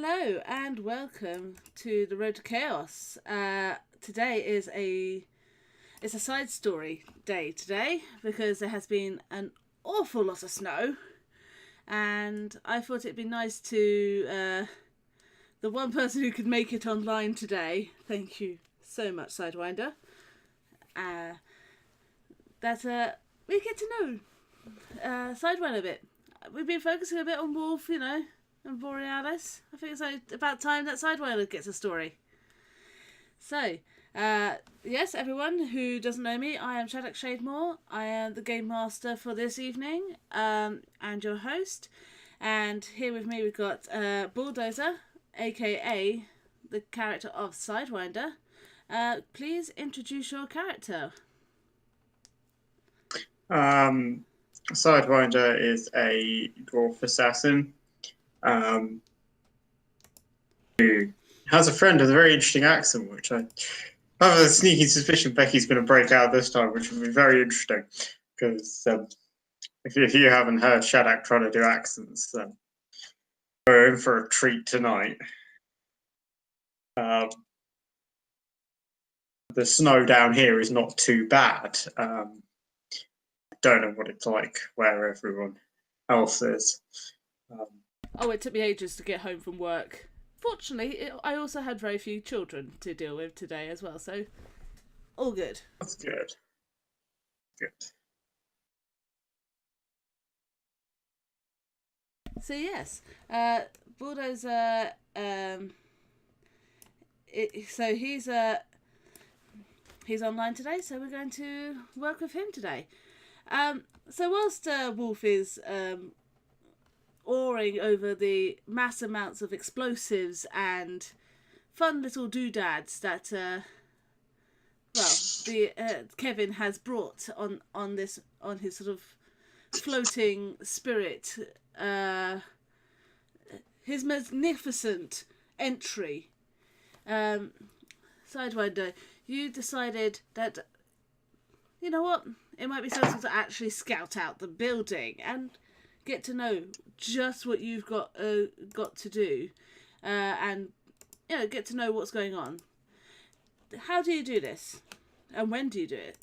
Hello and welcome to the Road to Chaos. Today is a side story day today because there has been an awful lot of snow, and I thought it'd be nice to the one person who could make it online today. Thank you so much, Sidewinder. That we get to know Sidewinder a bit. We've been focusing a bit on Wolf, and Borealis. I think it's about time that Sidewinder gets a story. So, yes, everyone who doesn't know me, I am Shattuck Shademore. I am the game master for this evening, and your host. And here with me we've got Bulldozer, aka the character of Sidewinder. Please introduce your character. Sidewinder is a dwarf assassin who has a friend with a very interesting accent, which I have a sneaky suspicion Becky's going to break out this time, which will be very interesting. Because if you haven't heard Shattuck trying to do accents, then we're in for a treat tonight. The snow down here is not too bad. I don't know what it's like where everyone else is. It took me ages to get home from work. Fortunately, I also had very few children to deal with today as well, so all good. That's good. Good. So yes, Bulldozer. So he's online today, so we're going to work with him today. So whilst Wolf is awing over the mass amounts of explosives and fun little doodads that Kevin has brought on his sort of floating spirit, his magnificent entry. Sidewinder, you decided that, you know what, it might be sensible to actually scout out the building and get to know just what you've got to do, and get to know what's going on. How do you do this, and when do you do it?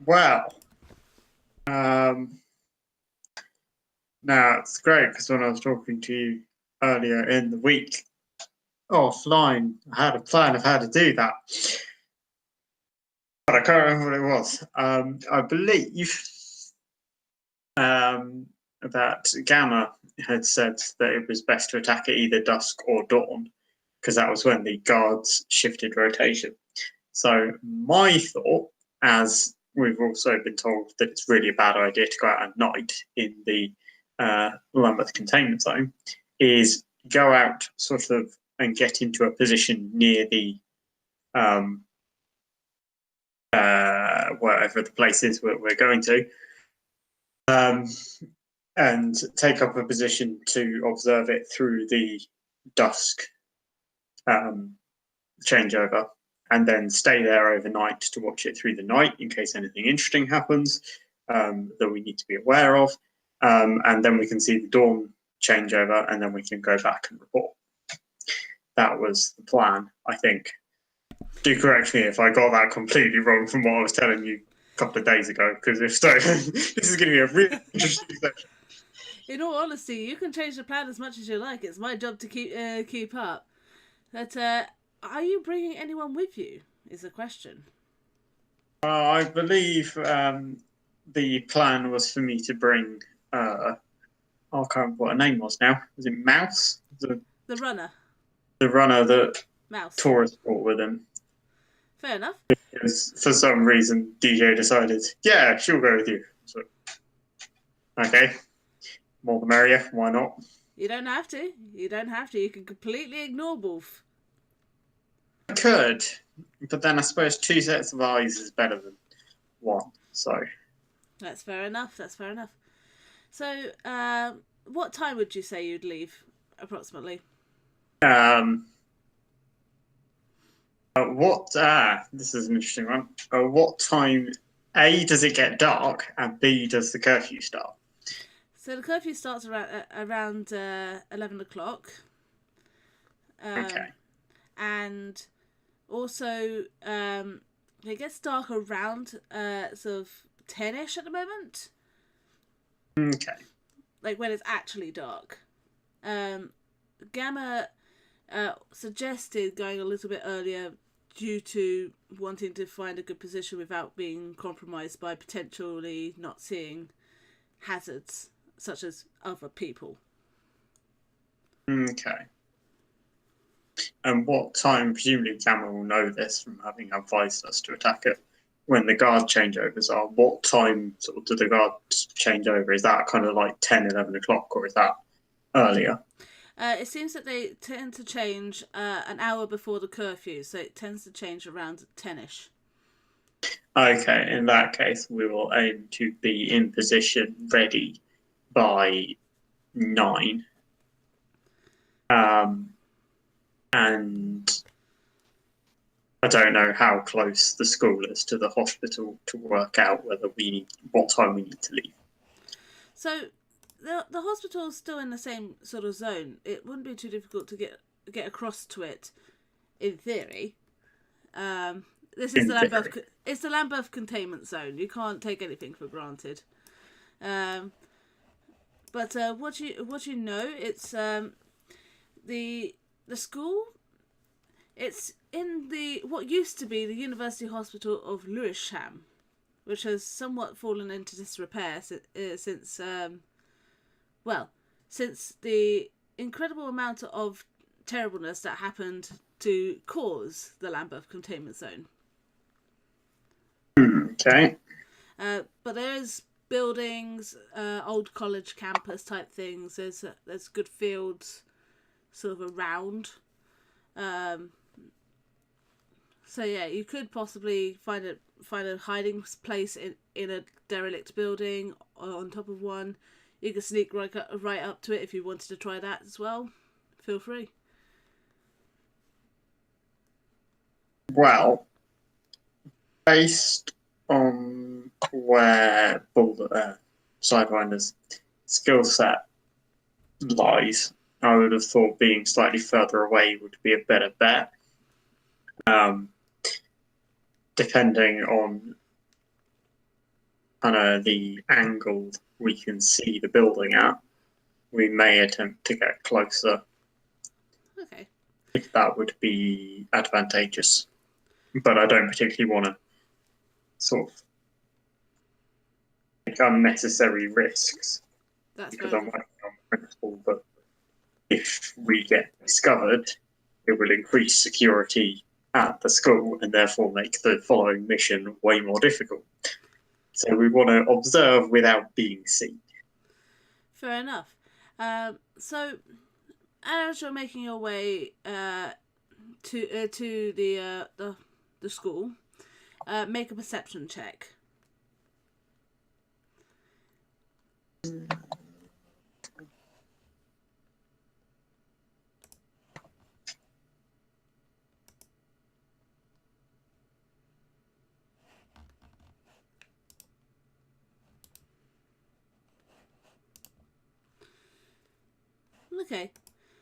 Well, now it's great because when I was talking to you earlier in the week offline, I had a plan of how to do that, but I can't remember what it was. I believe that Gamma had said that it was best to attack at either dusk or dawn, because that was when the guards shifted rotation. So my thought, as we've also been told that it's really a bad idea to go out at night in the Lambeth containment zone, is go out sort of and get into a position near the wherever the place is we're going to, and take up a position to observe it through the dusk changeover, and then stay there overnight to watch it through the night in case anything interesting happens that we need to be aware of, and then we can see the dawn changeover, and then we can go back and report. That was the plan, I think. Do correct me if I got that completely wrong from what I was telling you a couple of days ago, because if so, this is going to be a really interesting session. In all honesty, you can change the plan as much as you like. It's my job to keep up. But are you bringing anyone with you? Is the question. I believe the plan was for me to bring. I can't remember what her name was now. Was it Mouse? The runner. The runner that Mouse. Taurus brought with him. Fair enough. Because for some reason, DJ decided, yeah, she'll go with you. So, okay. More the merrier. Why not? You don't have to. You can completely ignore Wolf. I could, but then I suppose 2 sets of eyes is better than 1. So that's fair enough. So, what time would you say you'd leave, approximately? This is an interesting one. What time, A, does it get dark, and B, does the curfew start? So the curfew starts around 11 o'clock. Okay. And also, it gets dark around sort of 10ish at the moment. Okay. Like when it's actually dark. Gamma suggested going a little bit earlier due to wanting to find a good position without being compromised by potentially not seeing hazards such as other people. Okay. And what time, presumably Gamma will know this from having advised us to attack it, when the guard changeovers are, what time sort of do the guards change over? Is that kind of like 10, 11 o'clock, or is that earlier? It seems that they tend to change an hour before the curfew, so it tends to change around 10ish. Okay, in that case, we will aim to be in position ready by 9. And I don't know how close the school is to the hospital to work out what time we need to leave. So the hospital's still in the same sort of zone. It wouldn't be too difficult to get across to it, in theory. This is it's the Lambeth containment zone. You can't take anything for granted. But what you know, it's the school. It's in the what used to be the University Hospital of Lewisham, which has somewhat fallen into disrepair since the incredible amount of terribleness that happened to cause the Lambeth containment zone. Okay. But there is buildings, old college campus type things. There's good fields, sort of around. So yeah, you could possibly find a hiding place in a derelict building or on top of one. You could sneak right up to it if you wanted to try that as well. Feel free. Well, based on where Sidewinder's skill set lies, I would have thought being slightly further away would be a better bet. Depending on kind of the angle we can see the building at, we may attempt to get closer. Okay. If that would be advantageous. But I don't particularly want to sort of take unnecessary risks. That's because fair I'm enough. working on principle, but if we get discovered, it will increase security at the school and therefore make the following mission way more difficult. So we want to observe without being seen. Fair enough. So as you're making your way to the school, make a perception check. Okay,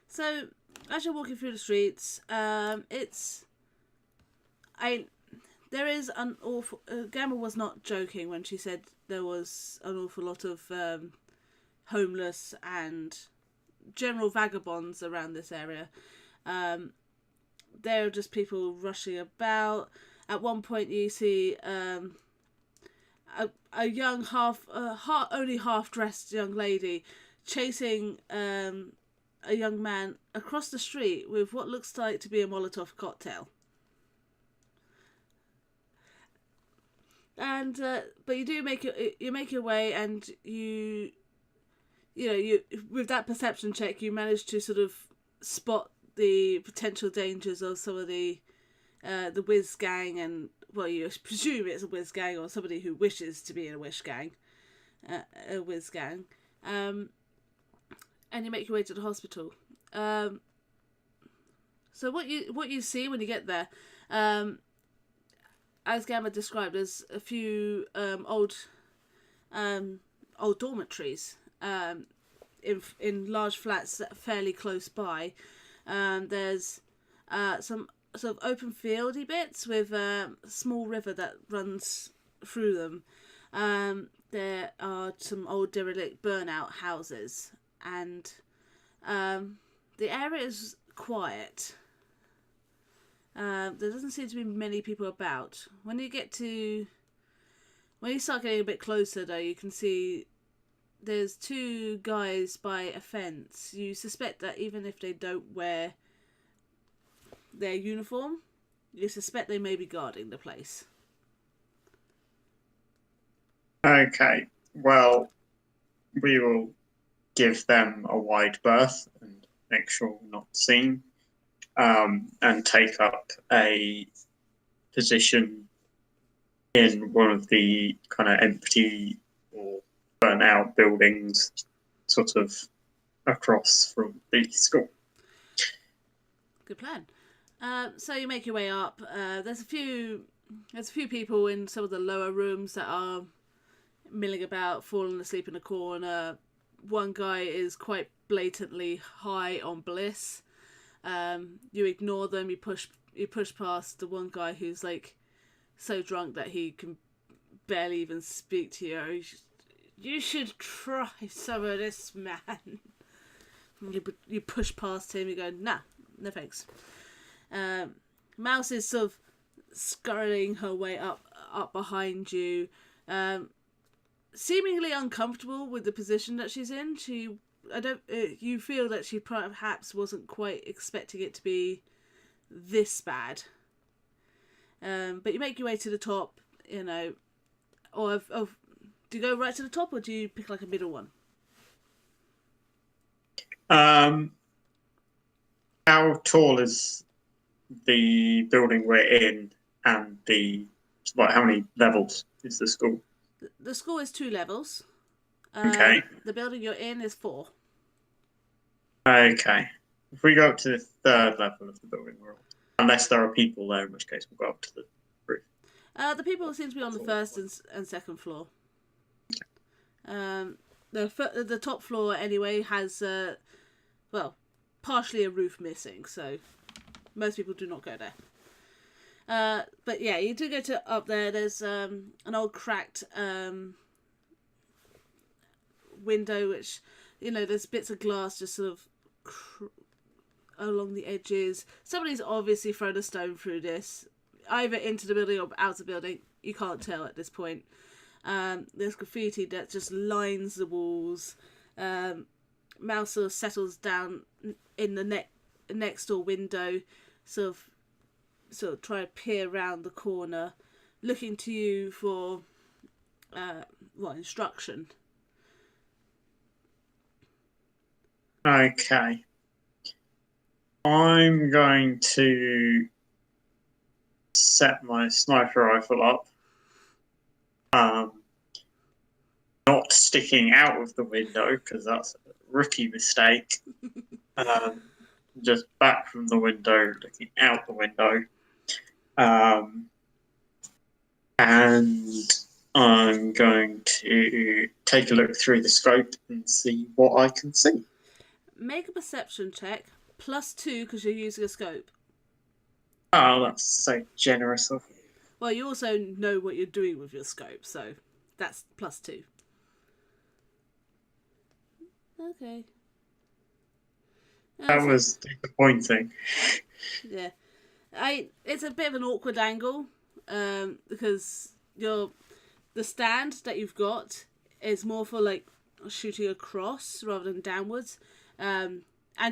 so as you're walking through the streets, there is an awful. Gamma was not joking when she said there was an awful lot of homeless and general vagabonds around this area. There are just people rushing about. At one point, you see a young only half dressed young lady chasing a young man across the street with what looks like to be a Molotov cocktail. And but you make your way, and you with that perception check you manage to sort of spot the potential dangers of some of the whiz gang, and well, you presume it's a whiz gang or somebody who wishes to be in a whiz gang. And you make your way to the hospital. So what you see when you get there, as Gamma described, there's a few old dormitories in large flats that are fairly close by. There's some sort of open fieldy bits with a small river that runs through them. There are some old derelict burnout houses, and the area is quiet. There doesn't seem to be many people about. When you start getting a bit closer, though, you can see there's two guys by a fence. You suspect that even if they don't wear their uniform, you suspect they may be guarding the place. Okay, well, we will give them a wide berth and make sure we're not seen, and take up a position in one of the kind of empty or burnt out buildings, sort of across from the school. Good plan. So you make your way up. There's a few people in some of the lower rooms that are milling about, falling asleep in a corner. One guy is quite blatantly high on bliss. You ignore them. You push past the one guy who's like so drunk that he can barely even speak to you. You should try some of this, man. You push past him. You go, nah, no thanks. Mouse is sort of scurrying her way up behind you, seemingly uncomfortable with the position that she's in. You feel that she perhaps wasn't quite expecting it to be this bad. But you make your way to the top, or do you go right to the top, or do you pick like a middle one? How tall is the building we're in, and how many levels is the school? The school is 2 levels. Okay. The building you're in is 4. Okay. If we go up to the 3rd level of the building, unless there are people there, in which case we'll go up to the roof. The people seem to be on the 1st and 2nd floor. The top floor anyway has partially a roof missing, so most people do not go there. But yeah, you do go up there. There's an old cracked window, which there's bits of glass just sort of along the edges. Somebody's obviously thrown a stone through this, either into the building or out of the building. You can't tell at this point. There's graffiti that just lines the walls. Mouse sort of settles down in the next door window, sort of try to peer around the corner, looking to you for instruction. Okay. I'm going to set my sniper rifle up. Not sticking out of the window, because that's a rookie mistake. Just back from the window, looking out the window. And I'm going to take a look through the scope and see what I can see. Make a perception check, +2 because you're using a scope. Oh, that's so generous of you. Well, you also know what you're doing with your scope, so that's +2. Okay. That was disappointing. Yeah. It's a bit of an awkward angle, because the stand that you've got is more for like shooting across rather than downwards, and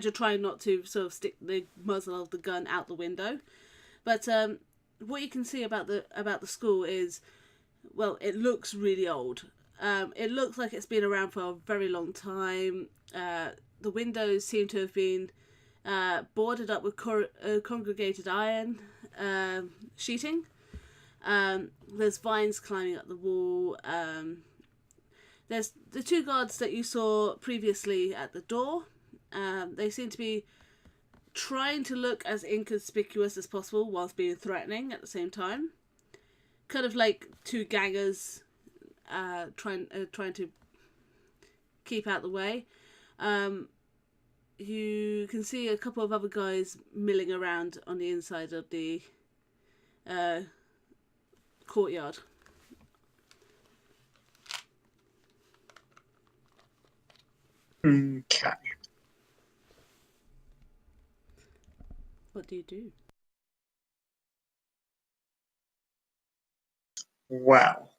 you're trying not to sort of stick the muzzle of the gun out the window. But what you can see about the school is, well, it looks really old. It looks like it's been around for a very long time. The windows seem to have been boarded up with congregated iron sheeting. There's vines climbing up the wall. There's the 2 guards that you saw previously at the door. They seem to be trying to look as inconspicuous as possible whilst being threatening at the same time. Kind of like 2 gangers trying to keep out the way. You can see a couple of other guys milling around on the inside of the courtyard. Okay. What do you do? Well,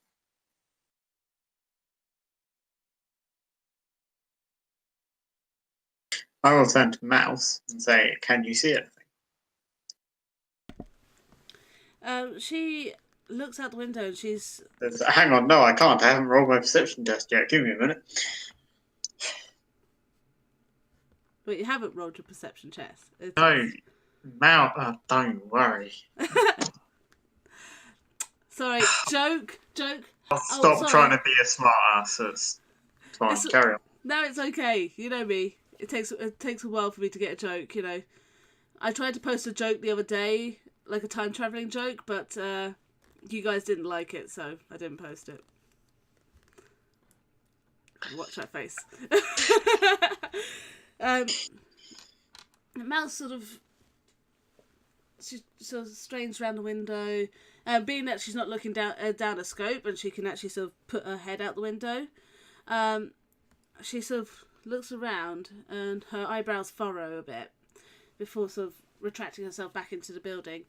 I will turn to Mouse and say, "Can you see anything?" She looks out the window and she's... Hang on, no, I can't. I haven't rolled my perception test yet. Give me a minute. But you haven't rolled your perception test. No, Mouse. Oh, don't worry. Sorry, joke. I'll stop trying to be a smart ass. It's fine. Carry on. No, it's okay. You know me. It takes a while for me to get a joke. I tried to post a joke the other day, like a time traveling joke, but you guys didn't like it, so I didn't post it. Watch that face. Mouse sort of strains around the window, being that she's not looking down a scope and she can actually sort of put her head out the window. She sort of looks around and her eyebrows furrow a bit before sort of retracting herself back into the building,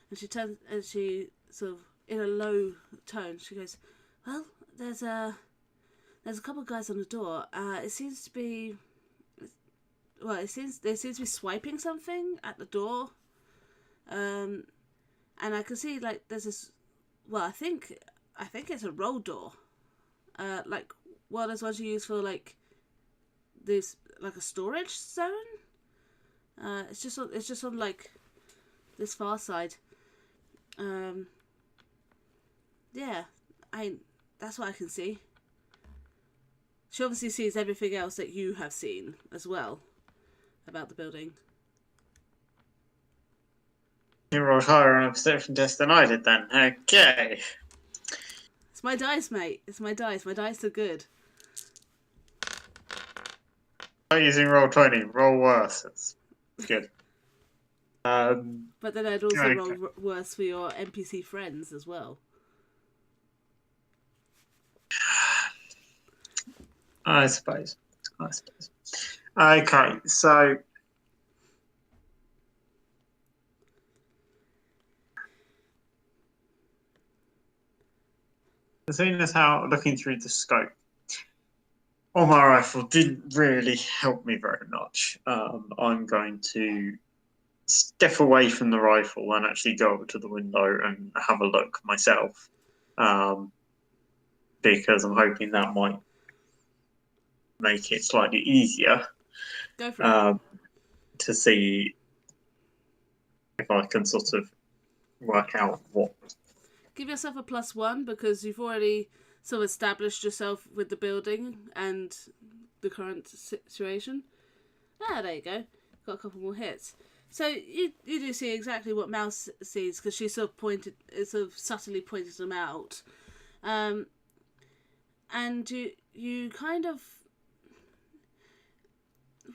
and she turns and she sort of in a low tone she goes, "Well, there's a couple of guys on the door. It seems to be they seem to be swiping something at the door. And I can see like there's this. Well, I think it's a roll door. Like there's ones you use for like this, like a storage zone. It's just on like this far side. Yeah, that's what I can see. She obviously sees everything else that you have seen as well about the building. You rolled higher on a perception test than I did then. Okay. It's my dice, mate. It's my dice. My dice are good. Not using roll20. Roll worse. It's good. But then I'd also roll worse for your NPC friends as well. I suppose. Okay, so seeing as how looking through the scope on my rifle didn't really help me very much, I'm going to step away from the rifle and actually go over to the window and have a look myself, because I'm hoping that might make it slightly easier. Go for it. To see if I can sort of work out what. Give yourself a +1 because you've already sort of established yourself with the building and the current situation. There you go. Got a couple more hits. So you do see exactly what Mouse sees because she sort of subtly pointed them out. And you kind of...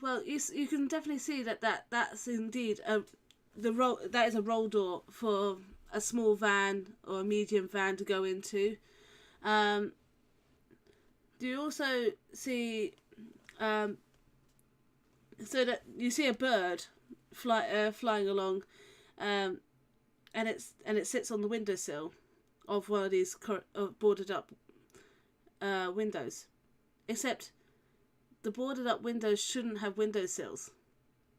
Well, you can definitely see that's indeed that is a roll door for a small van or a medium van to go into. Do you also see so that you see a bird flying along, and it sits on the windowsill of one of these boarded up windows, except the boarded up windows shouldn't have windowsills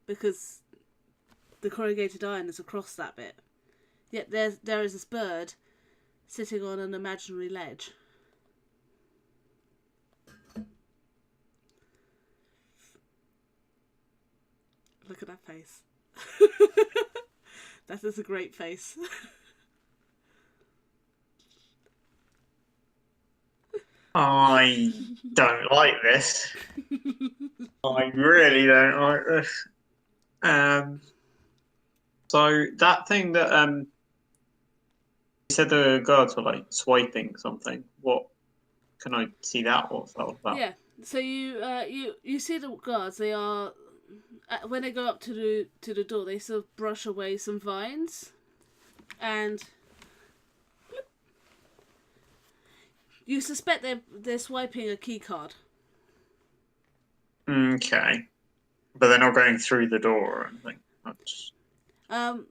because the corrugated iron is across that bit. Yet there is this bird sitting on an imaginary ledge. Look at that face. That is a great face. I don't like this. I really don't like this. So that thing that you said the guards were like swiping something. What can I see that? What's that all about? Yeah. So you see the guards. They are when they go up to the door, they sort of brush away some vines, and you suspect they're swiping a key card. Okay, but they're not going through the door or anything. That's... One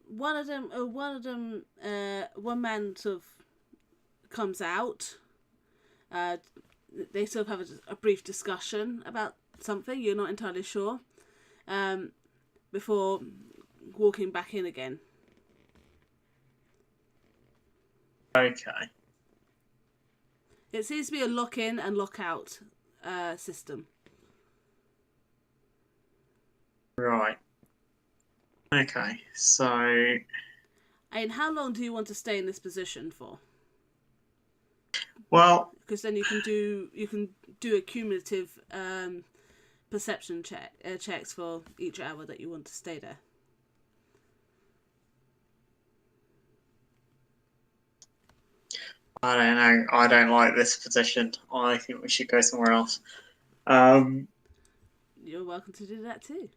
man sort of comes out. They sort of have a brief discussion about something. You're not entirely sure. Before walking back in again. Okay. It seems to be a lock-in and lock-out system. Right. Okay, so... And how long do you want to stay in this position for? Well... Because then you can do a cumulative perception checks for each hour that you want to stay there. I don't know. I don't like this position. I think we should go somewhere else. You're welcome to do that too.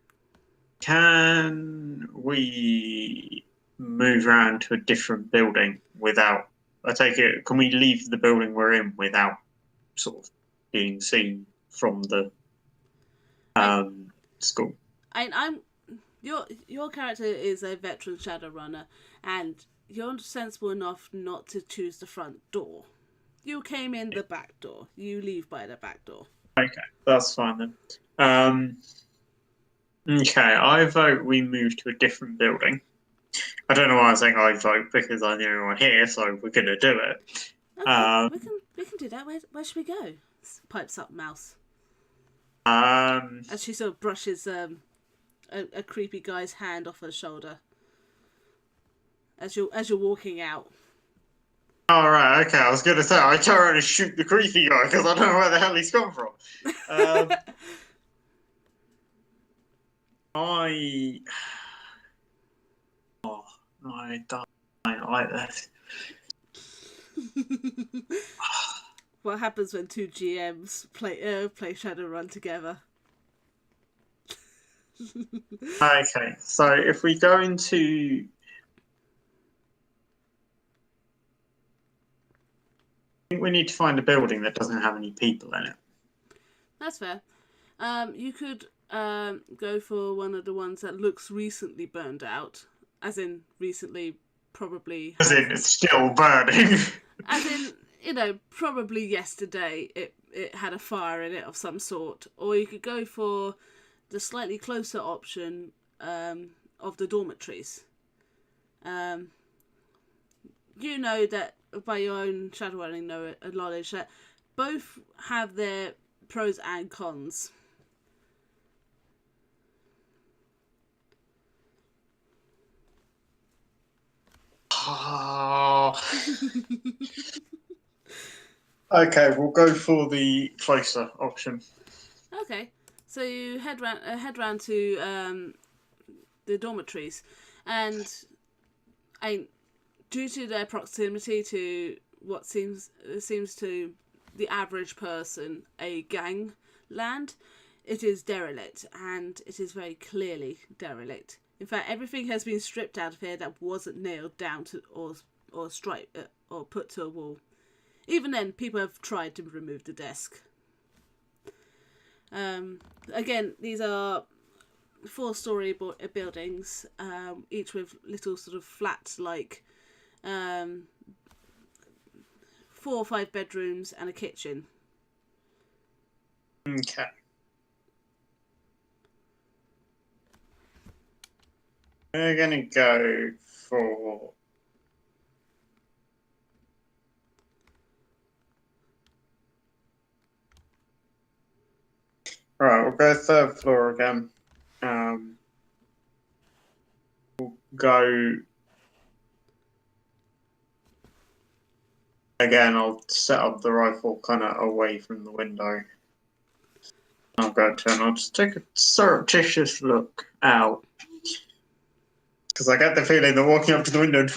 Can we move around to a different building without... I take it, can we leave the building we're in without sort of being seen from the school? Your character is a veteran Shadowrunner, and you're sensible enough not to choose the front door. You came in the back door. You leave by the back door. Okay, that's fine then. Okay, I vote we move to a different building. I don't know why I'm saying I vote, because I'm the only one here, so we're going to do it. Okay, we can do that. Where should we go? Pipes up Mouse. As she sort of brushes a creepy guy's hand off her shoulder. As you're walking out. All right, okay. I was going to say I turn around and shoot the creepy guy because I don't know where the hell he's come from. I don't like this. What happens when two GMs play Shadowrun together? Okay, so if we go into... I think we need to find a building that doesn't have any people in it. That's fair. You could go for one of the ones that looks recently burned out. As in, recently, probably... As in, it's still burning. As in, probably yesterday it had a fire in it of some sort. Or you could go for the slightly closer option of the dormitories. You know that by your own Shadowrunning knowledge that both have their pros and cons. Oh. Okay, we'll go for the closer option. Okay, so you head round to the dormitories, and due to their proximity to what seems to the average person a gangland, it is derelict, and it is very clearly derelict. In fact, everything has been stripped out of here that wasn't nailed down to or striped or put to a wall. Even then, people have tried to remove the desk. Again, these are 4-story buildings, each with little sort of flat-like 4 or 5 bedrooms and a kitchen. Okay. We're going to go for... Right, we'll go 3rd floor again. We'll go... Again, I'll set up the rifle kind of away from the window. I'll go to and I'll just take a surreptitious look out. Because I get the feeling that walking up to the window and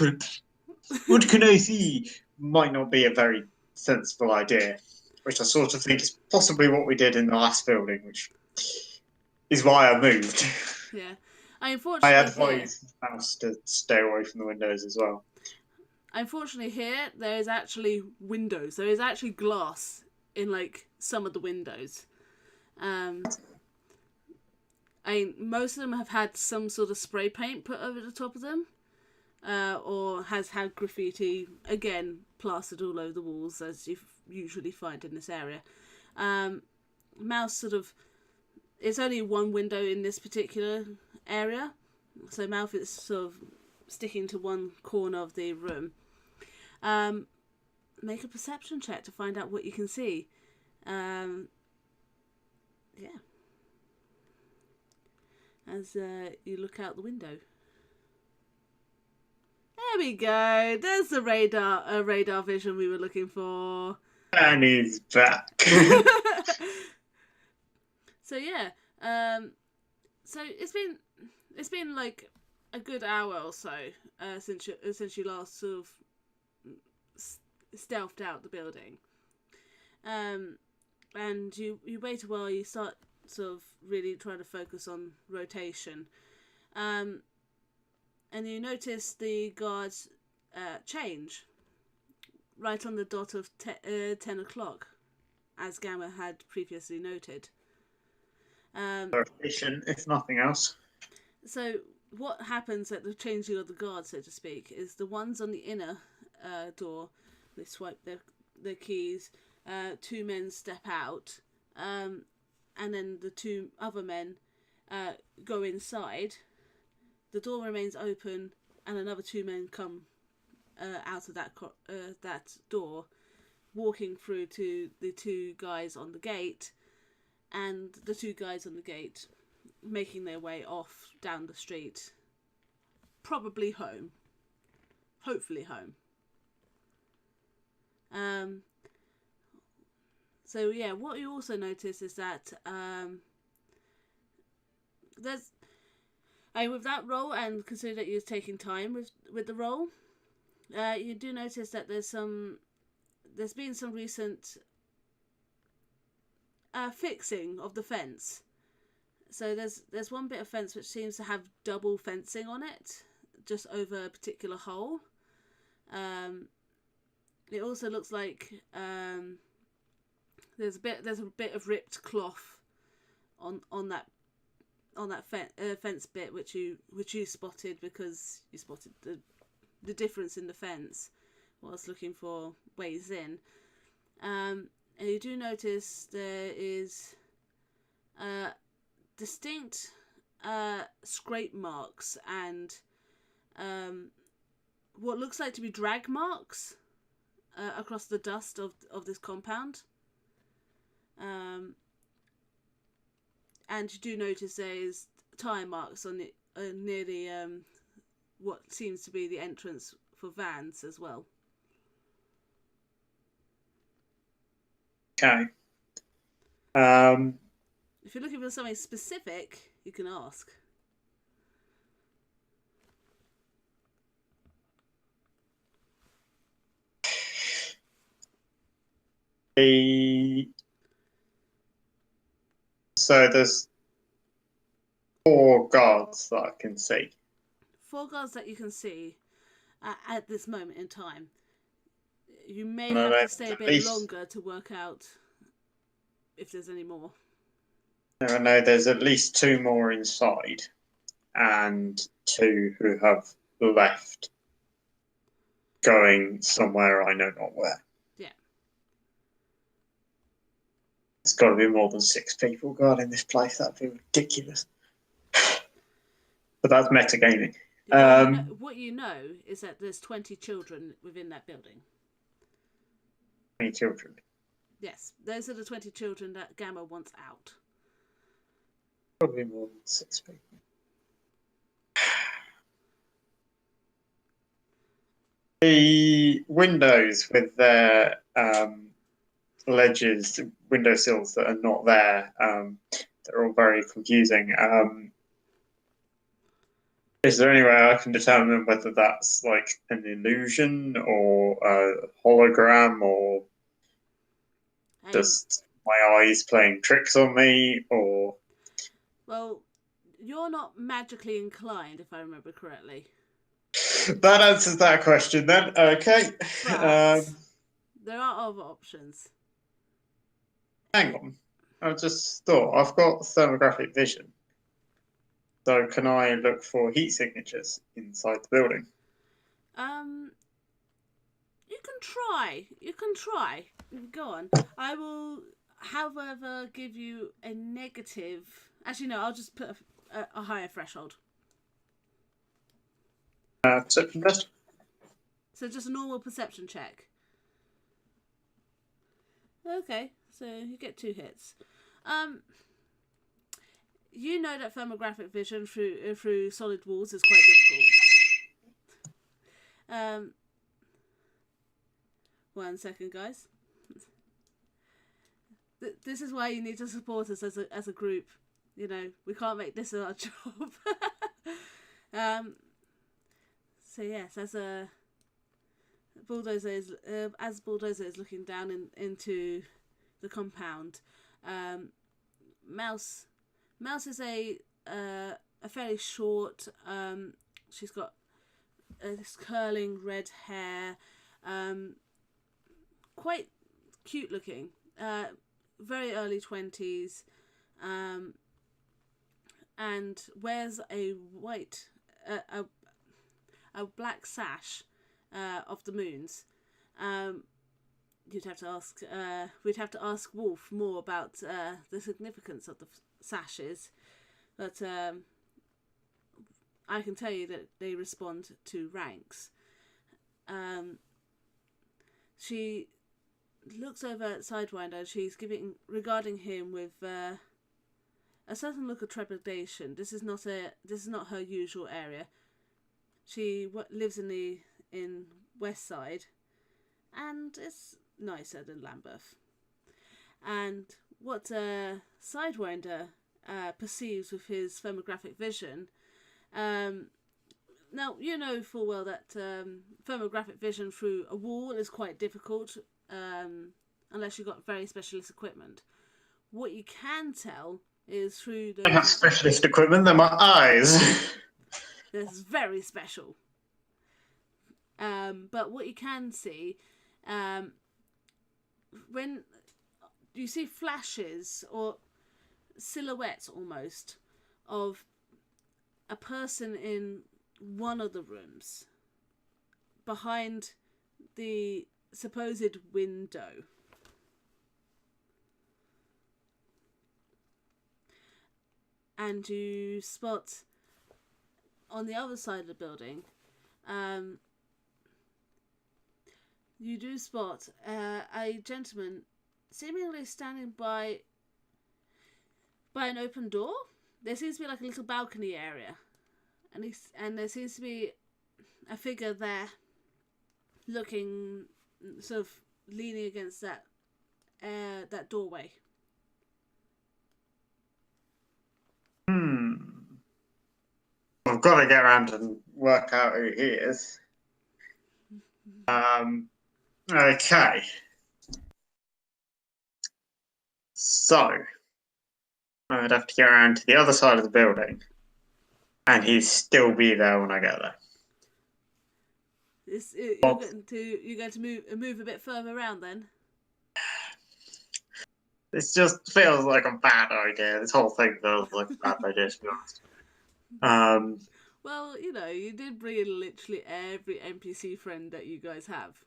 what can I see might not be a very sensible idea. which I sort of think is possibly what we did in the last building, which is why I moved. Yeah. I Unfortunately, advised the mouse to stay away from the windows as well. Unfortunately, here there is actually windows. There is actually glass in like some of the windows. Most of them have had some sort of spray paint put over the top of them, or has had graffiti again plastered all over the walls, as you usually find in this area. Mouse sort of, it's only one window in this particular area, so Mouth is sort of sticking to one corner of the room. Make a perception check to find out what you can see. Yeah. As you look out the window. There we go. There's the radar vision we were looking for. And he's back. So yeah, so it's been like a good hour or so since you last sort of stealthed out the building, and you wait a while. You start sort of really trying to focus on rotation, and you notice the guards change right on the dot of 10 o'clock, as Gamma had previously noted. Efficient, if nothing else. So what happens at the changing of the guard, so to speak, is the ones on the inner door, they swipe their keys, two men step out, and then the two other men go inside. The door remains open, and another two men come out of that door, walking through to the two guys on the gate, and the two guys on the gate making their way off down the street, probably home, hopefully home. So yeah, what you also notice is that with that roll, and consider that you're taking time with the roll, you do notice that there's been some recent fixing of the fence. So there's one bit of fence which seems to have double fencing on it, just over a particular hole. It also looks like there's a bit of ripped cloth on that fence bit which you spotted, because you spotted the difference in the fence whilst looking for ways in. And you do notice there is distinct scrape marks and what looks like to be drag marks across the dust of this compound. And you do notice there's tyre marks on it near the what seems to be the entrance for vans as well. Okay. If you're looking for something specific, you can ask. So there's 4 guards that I can see. 4 guards that you can see at this moment in time. You may have to stay a bit longer to work out if there's any more. I know there's at least 2 more inside, and 2 who have left, going somewhere I know not where. Yeah. There's got to be more than 6 people guarding this place. That'd be ridiculous. But that's metagaming. What you know is that there's 20 children within that building. 20 children? Yes, those are the 20 children that Gamma wants out. Probably more than 6 people. The windows with their ledges, windowsills that are not there, they're all very confusing. Is there any way I can determine whether that's like an illusion or a hologram or... And, Just my eyes playing tricks on me, or well, you're not magically inclined, if I remember correctly. that answers that question then. Okay. But there are other options. Hang on. I just thought I've got thermographic vision. So can I look for heat signatures inside the building? You can try. You can try. Go on. I will, however, give you a negative. Actually, no. I'll just put a higher threshold. Perception test. So just a normal perception check. Okay, so you get 2 hits. You know that thermographic vision through solid walls is quite difficult. 1 second, guys. This is why you need to support us as a group. You know, we can't make this our job. So yes, as Bulldozer is looking down into the compound, Mouse is a fairly short. She's got this curling red hair, quite cute looking, very early 20s, and wears a black sash of the moons. We'd have to ask Wolf more about the significance of the sashes, but I can tell you that they respond to ranks. She looks over at Sidewinder and she's regarding him with a certain look of trepidation. This is not her usual area. She lives in West Side, and it's nicer than Lambeth. And what Sidewinder perceives with his thermographic vision. Now, you know full well that thermographic vision through a wall is quite difficult unless you've got very specialist equipment. What you can tell is through the... I have specialist equipment, they're my eyes. This is very special. But what you can see, when you see flashes or silhouettes almost of a person in one of the rooms behind the supposed window. And you spot on the other side of the building, you do spot a gentleman seemingly standing by an open door. There seems to be like a little balcony area, and there seems to be a figure there, looking sort of leaning against that doorway. I've got to get around and work out who he is. Okay. So, I would have to get around to the other side of the building, and he'd still be there when I get there. You're going to move a bit further around then? This just feels like a bad idea. This whole thing feels like a bad idea, to be honest. Well, you know, you did bring in literally every NPC friend that you guys have.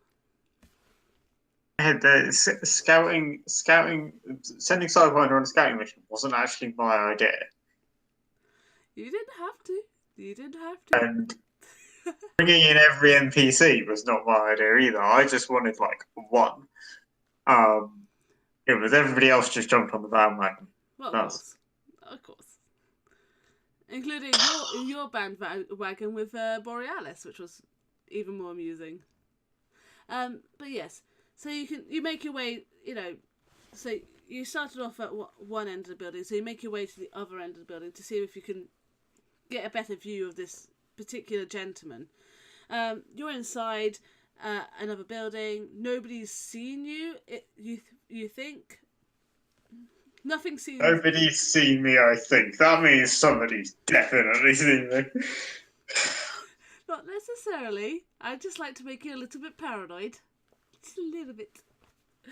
The sending Sidewinder on a scouting mission wasn't actually my idea. You didn't have to. And bringing in every NPC was not my idea either. I just wanted like one. It was everybody else just jumped on the bandwagon. Well, of course. Including your bandwagon with Borealis, which was even more amusing. But yes, so you make your way, you know, so you started off at one end of the building, so you make your way to the other end of the building to see if you can get a better view of this particular gentleman. You're inside another building. Nobody's seen you. you think. Nothing seems. Nobody's seen me, I think. That means somebody's definitely seen me. Not necessarily. I'd just like to make you a little bit paranoid. Just a little bit.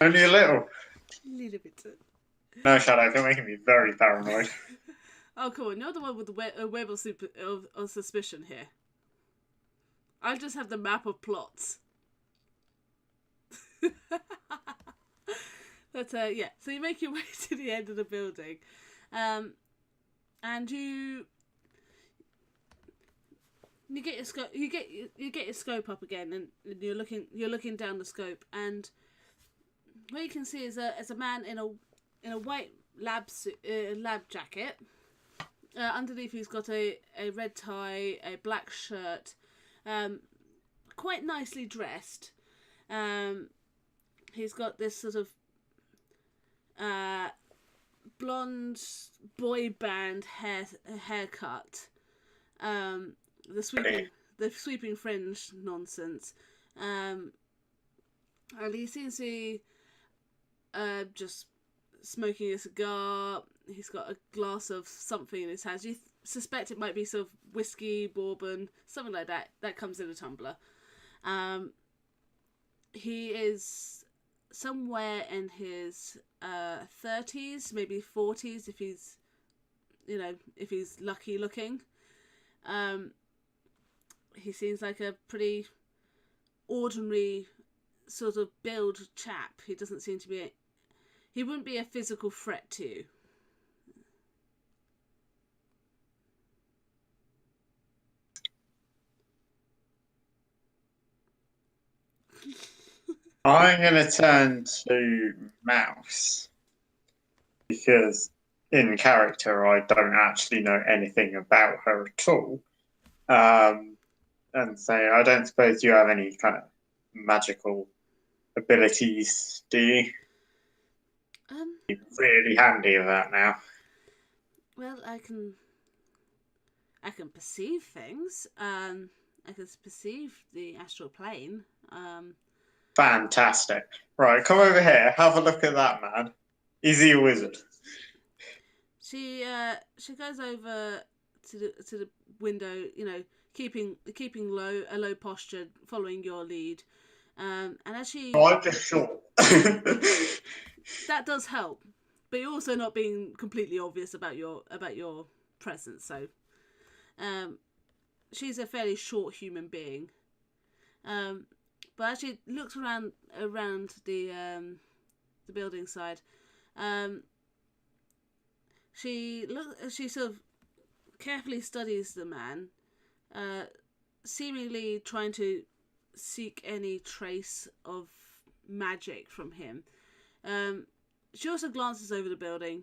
Only a little. Little bit. No, Shadow, you're making me very paranoid. Oh, come on. You're the one with the web of suspicion here. I just have the map of plots. But, yeah. So you make your way to the end of the building. And you get your scope. You get your scope up again, and you're looking down the scope, and what you can see is a man in a white lab jacket. Underneath, he's got a red tie, a black shirt, quite nicely dressed. He's got this sort of blonde boy band haircut. The sweeping fringe nonsense. And he seems to be just smoking a cigar. He's got a glass of something in his hands. You suspect it might be sort of whiskey, bourbon, something like that. That comes in a tumbler. He is somewhere in his 30s, maybe 40s if he's lucky looking. He seems like a pretty ordinary sort of build chap. He doesn't seem to be he wouldn't be a physical threat to you. I'm going to turn to Mouse because in character I don't actually know anything about her at all. And say, I don't suppose you have any kind of magical abilities, do you? You're really handy with that now. Well, I can perceive things. I can perceive the astral plane. Fantastic. Right, come over here. Have a look at that man. Is he a wizard? She goes over to the window, keeping a low posture, following your lead. And as she, I'm just short. that does help, but you're also not being completely obvious about your presence. So, she's a fairly short human being. But as she looks around the building side, she sort of carefully studies the man, seemingly trying to seek any trace of magic from him. She also glances over the building,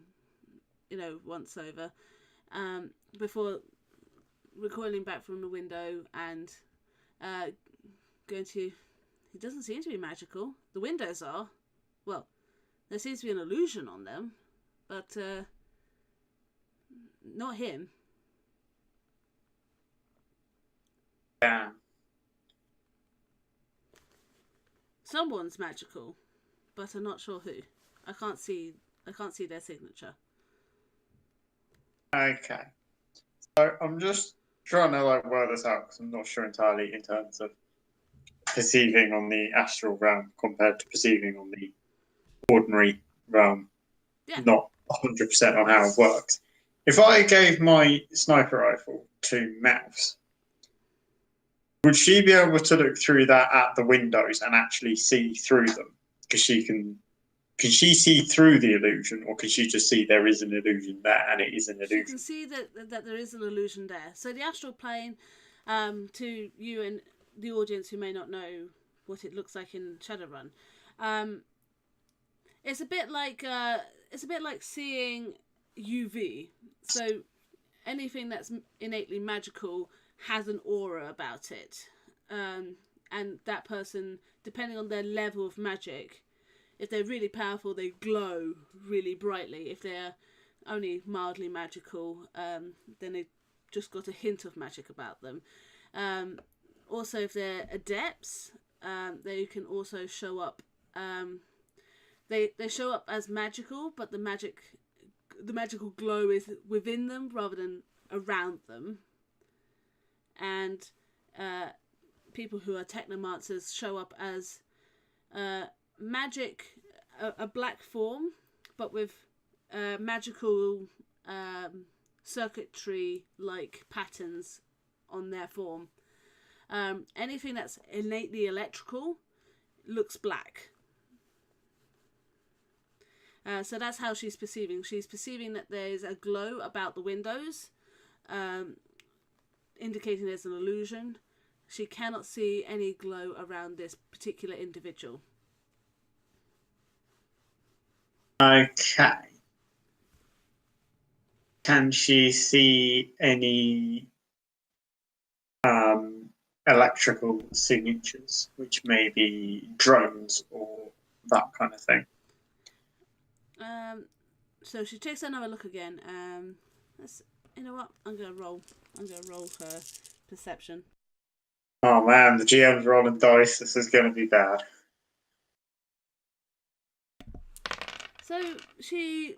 once over, before recoiling back from the window and going to. He doesn't seem to be magical. The windows are. Well, there seems to be an illusion on them, but not him. Yeah. Someone's magical, but I'm not sure who. I can't see their signature. Okay. So I'm just trying to word this out because I'm not sure entirely in terms of perceiving on the astral realm compared to perceiving on the ordinary realm. Yeah. Not 100% on how it works. If I gave my sniper rifle to Mouse, would she be able to look through that at the windows and actually see through them? Because she can she see through the illusion, or can she just see there is an illusion there and it is an illusion? She can see that there is an illusion there. So the astral plane, to you and the audience who may not know what it looks like in Shadowrun, it's a bit like seeing UV. So anything that's innately magical has an aura about it, and that person, depending on their level of magic, if they're really powerful, they glow really brightly. If they're only mildly magical, then they've just got a hint of magic about them. Also, if they're adepts, they can also show up. they show up as magical, but the magical glow is within them rather than around them. And people who are technomancers show up as magic, a black form, but with magical circuitry like patterns on their form. Anything that's innately electrical looks black. So that's how she's perceiving. She's perceiving that there's a glow about the windows, indicating there's an illusion. She cannot see any glow around this particular individual. Okay. Can she see any electrical signatures, which may be drones or that kind of thing? So she takes another look again. You know what? I'm gonna roll her perception. Oh man, the GM's rolling dice. This is going to be bad. So she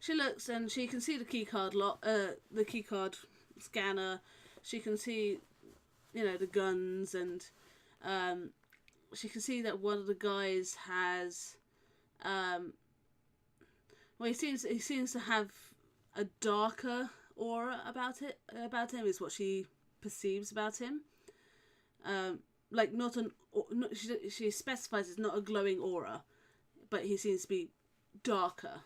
looks and she can see the keycard the keycard scanner. She can see, the guns, and she can see that one of the guys has he seems to have a darker aura about him is what she perceives about him. She specifies it's not a glowing aura, but he seems to be darker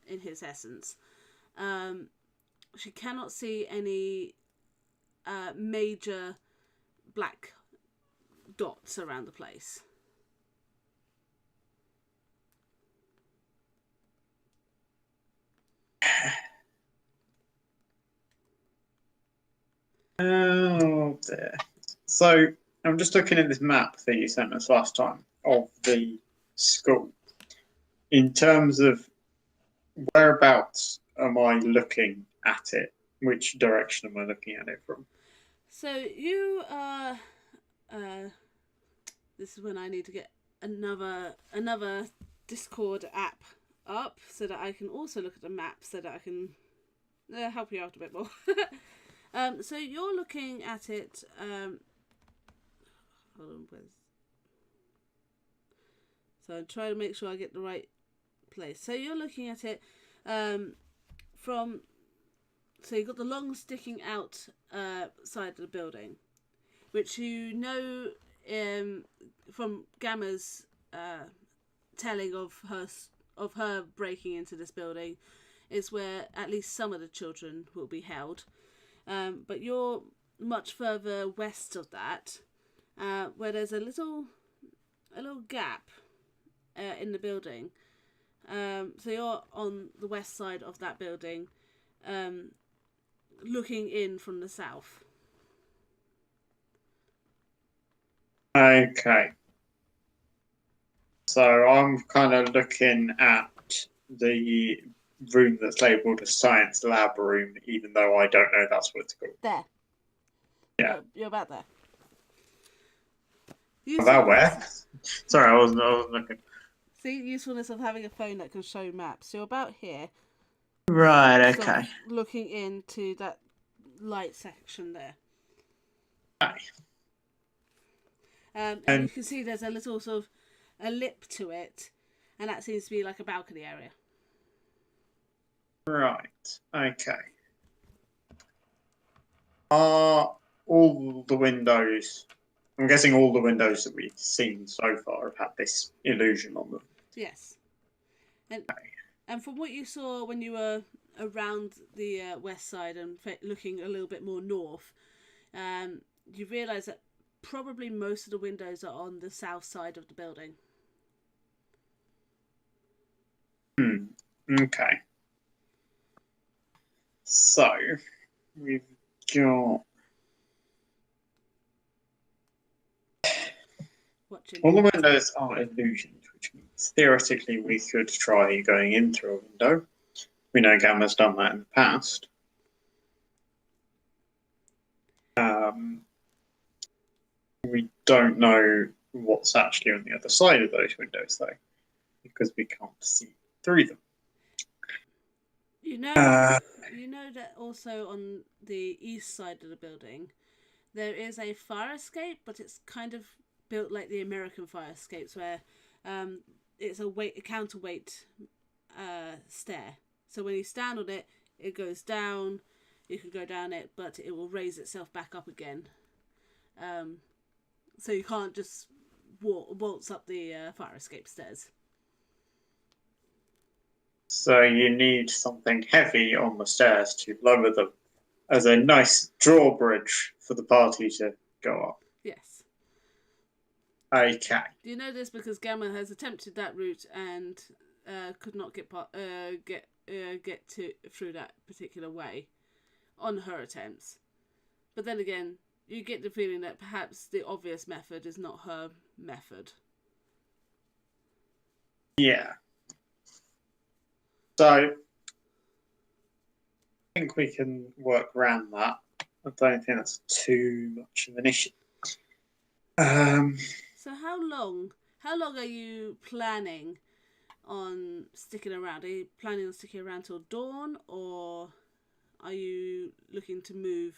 in his essence. She cannot see any major black dots around the place. Oh dear. So I'm just looking at this map that you sent us last time of the school. In terms of whereabouts am I looking at it? Which direction am I looking at it from? So you are. This is when I need to get another Discord app up so that I can also look at the map so that I can help you out a bit more. So you're looking at it. Hold on, so I'm trying to make sure I get the right place. So you're looking at it from. So you've got the long sticking out side of the building, which from Gamma's telling of her breaking into this building, is where at least some of the children will be held. But you're much further west of that, where there's a little gap in the building. So you're on the west side of that building, looking in from the south. Okay. So I'm kind of looking at the room that's labelled a science lab room, even though I don't know that's what it's called. There. Yeah. You're about there. About where? Sorry, I wasn't looking. See, usefulness of having a phone that can show maps. So you're about here. Right, okay. Looking into that light section there. Okay. And you can see there's a little sort of a lip to it, and that seems to be like a balcony area. Right, okay. Are all the windows... I'm guessing all the windows that we've seen so far have had this illusion on them. Yes. And from what you saw when you were around the west side and looking a little bit more north, you realise that probably most of the windows are on the south side of the building. Okay. So, we've got... all the windows are illusions, which means theoretically we could try going in through a window. We know Gamma's done that in the past. We don't know what's actually on the other side of those windows, though. because we can't see through them. You know, Uh, you know that also on the east side of the building, there is a fire escape, but it's kind of built like the American fire escapes, where um, it's a counterweight stair. So when you stand on it, it goes down. You can go down it, but it will raise itself back up again. So you can't just waltz up the fire escape stairs. so you need something heavy on the stairs to lower them as a nice drawbridge for the party to go up. Yes. Okay. Do you know this because Gamma has attempted that route and could not get to through that particular way on her attempts. But then again, you get the feeling that perhaps the obvious method is not her method. Yeah. So I think we can work around that. I don't think that's too much of an issue. So how long are you planning on sticking around? Are you planning on sticking around till dawn, or are you looking to move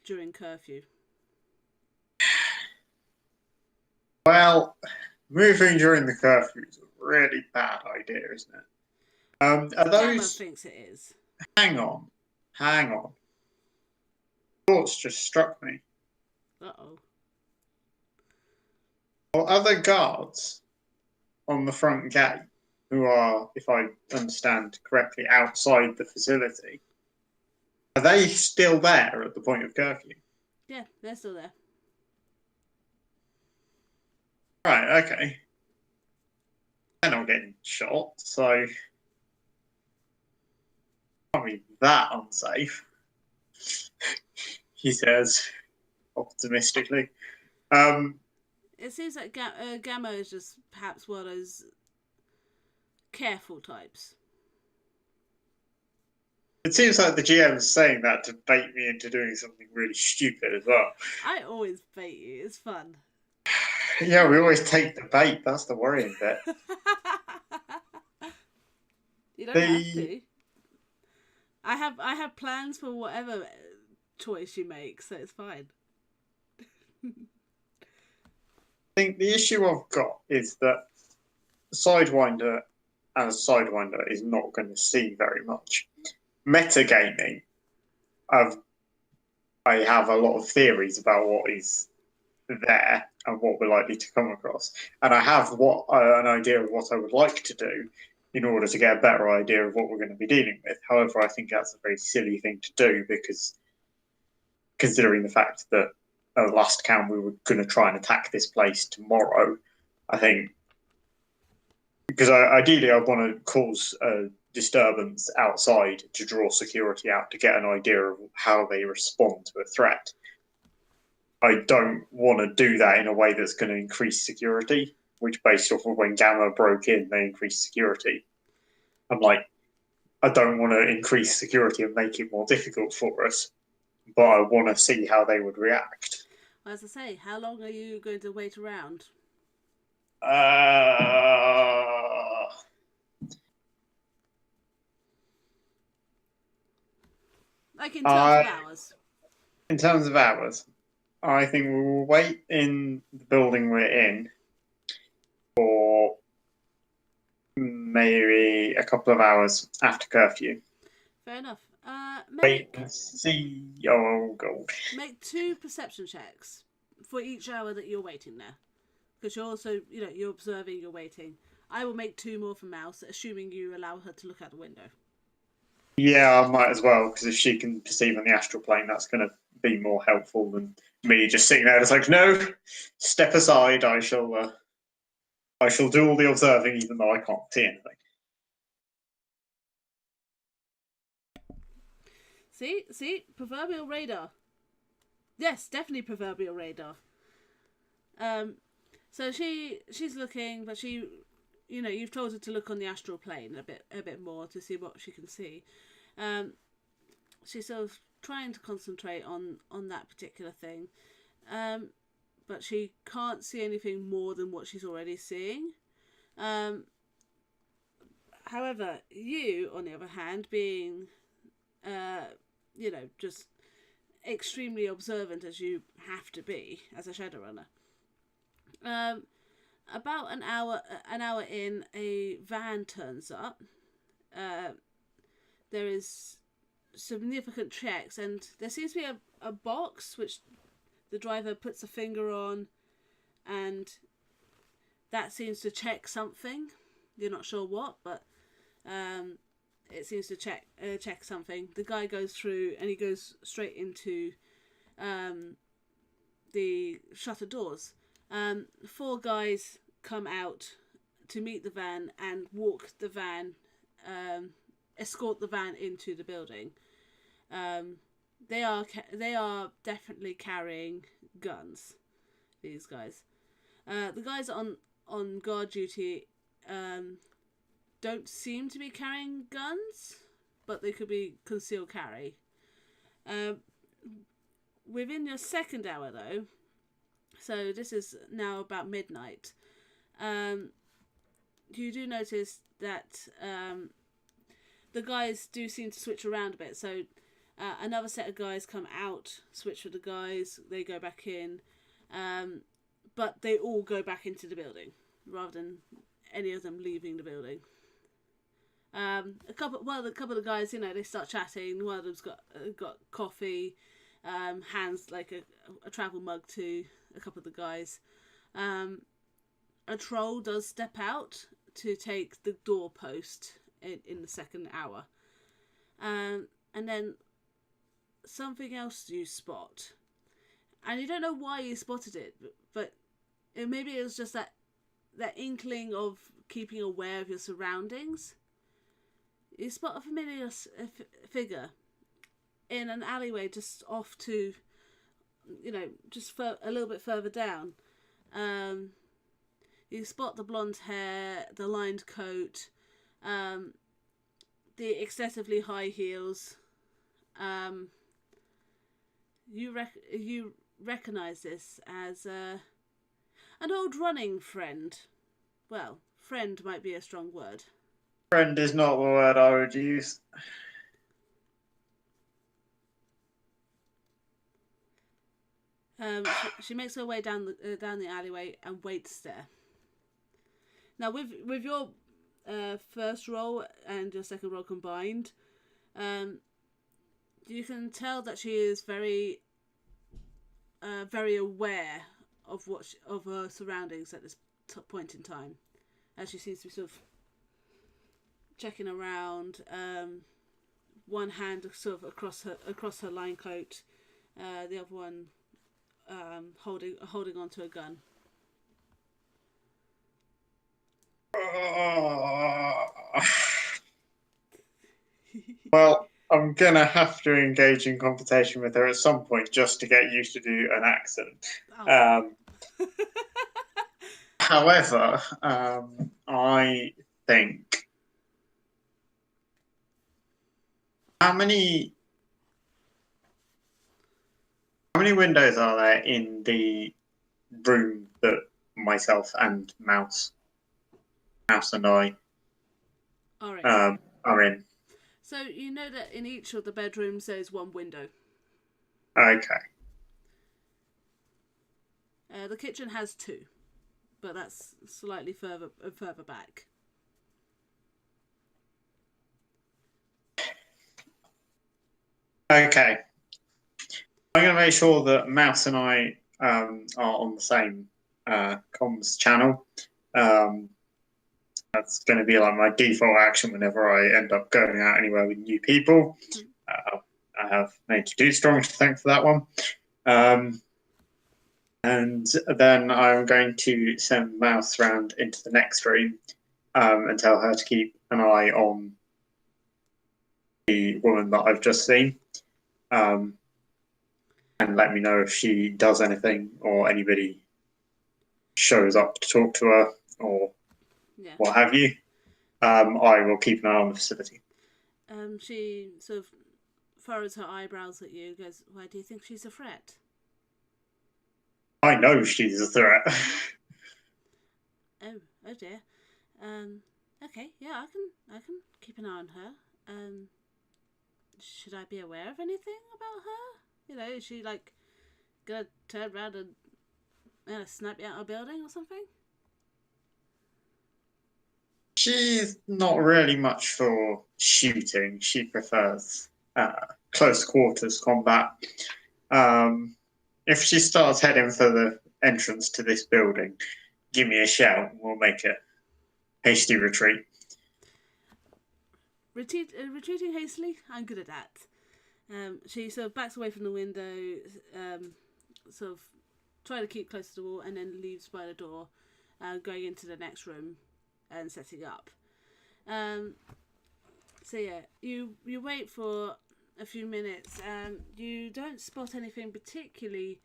during curfew? Well, moving during the curfew is a really bad idea, isn't it? Are Gamma those? thinks it is. Hang on. Thoughts just struck me. Uh-oh. Are other guards on the front gate who are, if I understand correctly, outside the facility? Are they still there at the point of curfew? Yeah, they're still there. Right, okay. They're not getting shot, so can't be that unsafe, he says optimistically. It seems like Gamma is just perhaps one of those careful types. It seems like the GM is saying that to bait me into doing something really stupid as well. I always bait you. It's fun. Yeah, we always take the bait. That's the worrying bit. You don't have to. I have plans for whatever choice you make, so it's fine. I think the issue I've got is that Sidewinder as Sidewinder is not going to see very much. Metagaming, I have a lot of theories about what is there and what we're likely to come across, and I have an idea of what I would like to do in order to get a better idea of what we're going to be dealing with. However, I think that's a very silly thing to do because, considering the fact that at last count we were going to try and attack this place tomorrow, I think because ideally I want to cause a disturbance outside to draw security out to get an idea of how they respond to a threat. I don't want to do that in a way that's going to increase security, which based off of when Gamma broke in, they increased security. I'm like, I don't want to increase security and make it more difficult for us, but I want to see how they would react. As I say, how long are you going to wait around? Like in terms of hours? In terms of hours, I think we will wait in the building we're in for maybe a couple of hours after curfew. Fair enough. Wait and see. Oh, God. Make 2 perception checks for each hour that you're waiting there. Because you're also, you're observing, you're waiting. I will make 2 more for Mouse, assuming you allow her to look out the window. Yeah, I might as well, because if she can perceive on the astral plane, that's going to be more helpful than me just sitting there. It's like, no, step aside. I shall do all the observing, even though I can't see anything. See, proverbial radar. Yes, definitely proverbial radar. So she's looking, but you've told her to look on the astral plane a bit more to see what she can see. She's sort of trying to concentrate on that particular thing, but she can't see anything more than what she's already seeing. However, you, on the other hand, being, just extremely observant as you have to be as a Shadowrunner. About an hour in, a van turns up. There is significant checks, and there seems to be a box which the driver puts a finger on, and that seems to check something. You're not sure what, but it seems to check something. The guy goes through, and he goes straight into the shutter doors. 4 guys come out to meet the van and walk the van, escort the van into the building. They are definitely carrying guns. These guys. The guys on guard duty don't seem to be carrying guns, but they could be concealed carry. Within your second hour, though, so this is now about midnight, you do notice that the guys do seem to switch around a bit. So another set of guys come out, switch with the guys, they go back in, but they all go back into the building rather than any of them leaving the building. A couple of the guys, they start chatting. One of them's got coffee, hands like a travel mug to a couple of the guys. A troll does step out to take the doorpost in the second hour, and then something else you spot, and you don't know why you spotted it, but maybe it was just that inkling of keeping aware of your surroundings. You spot a familiar figure in an alleyway just off to, just a little bit further down. You spot the blonde hair, the lined coat, the excessively high heels. You recognise this as an old running friend. Well, friend might be a strong word. Friend is not the word I would use. She makes her way down the alleyway and waits there. Now, with your first roll and your second roll combined, you can tell that she is very, very aware of of her surroundings at this point in time, as she seems to be sort of checking around. One hand sort of across her line coat, the other one holding onto a gun. Well, I'm gonna have to engage in conversation with her at some point just to get used to do an accent. Oh. However, I think how many windows are there in the room that myself and Mouse and I are in? So you know that in each of the bedrooms there's one window. Okay. The kitchen has 2, but that's slightly further back. Okay. I'm going to make sure that Mouse and I are on the same comms channel. That's going to be like my default action whenever I end up going out anywhere with new people. I have Nature 2 strong to thank for that one. And then I'm going to send Mouse round into the next room and tell her to keep an eye on the woman that I've just seen. And let me know if she does anything or anybody shows up to talk to her or what have you. I will keep an eye on the facility. She sort of furrows her eyebrows at you, goes, "Why do you think she's a threat?" I know she's a threat. Oh dear. Okay, yeah, I can keep an eye on her. Should I be aware of anything about her? You know, is she like gonna turn around and snap you out of a building or something? She's not really much for shooting. She prefers close quarters combat. Um, if she starts heading for the entrance to this building, give me a shout. We'll make a hasty retreat. Retreating hastily, I'm good at that. She sort of backs away from the window, sort of trying to keep close to the wall, and then leaves by the door, going into the next room and setting up. So yeah, you wait for a few minutes, and you don't spot anything particularly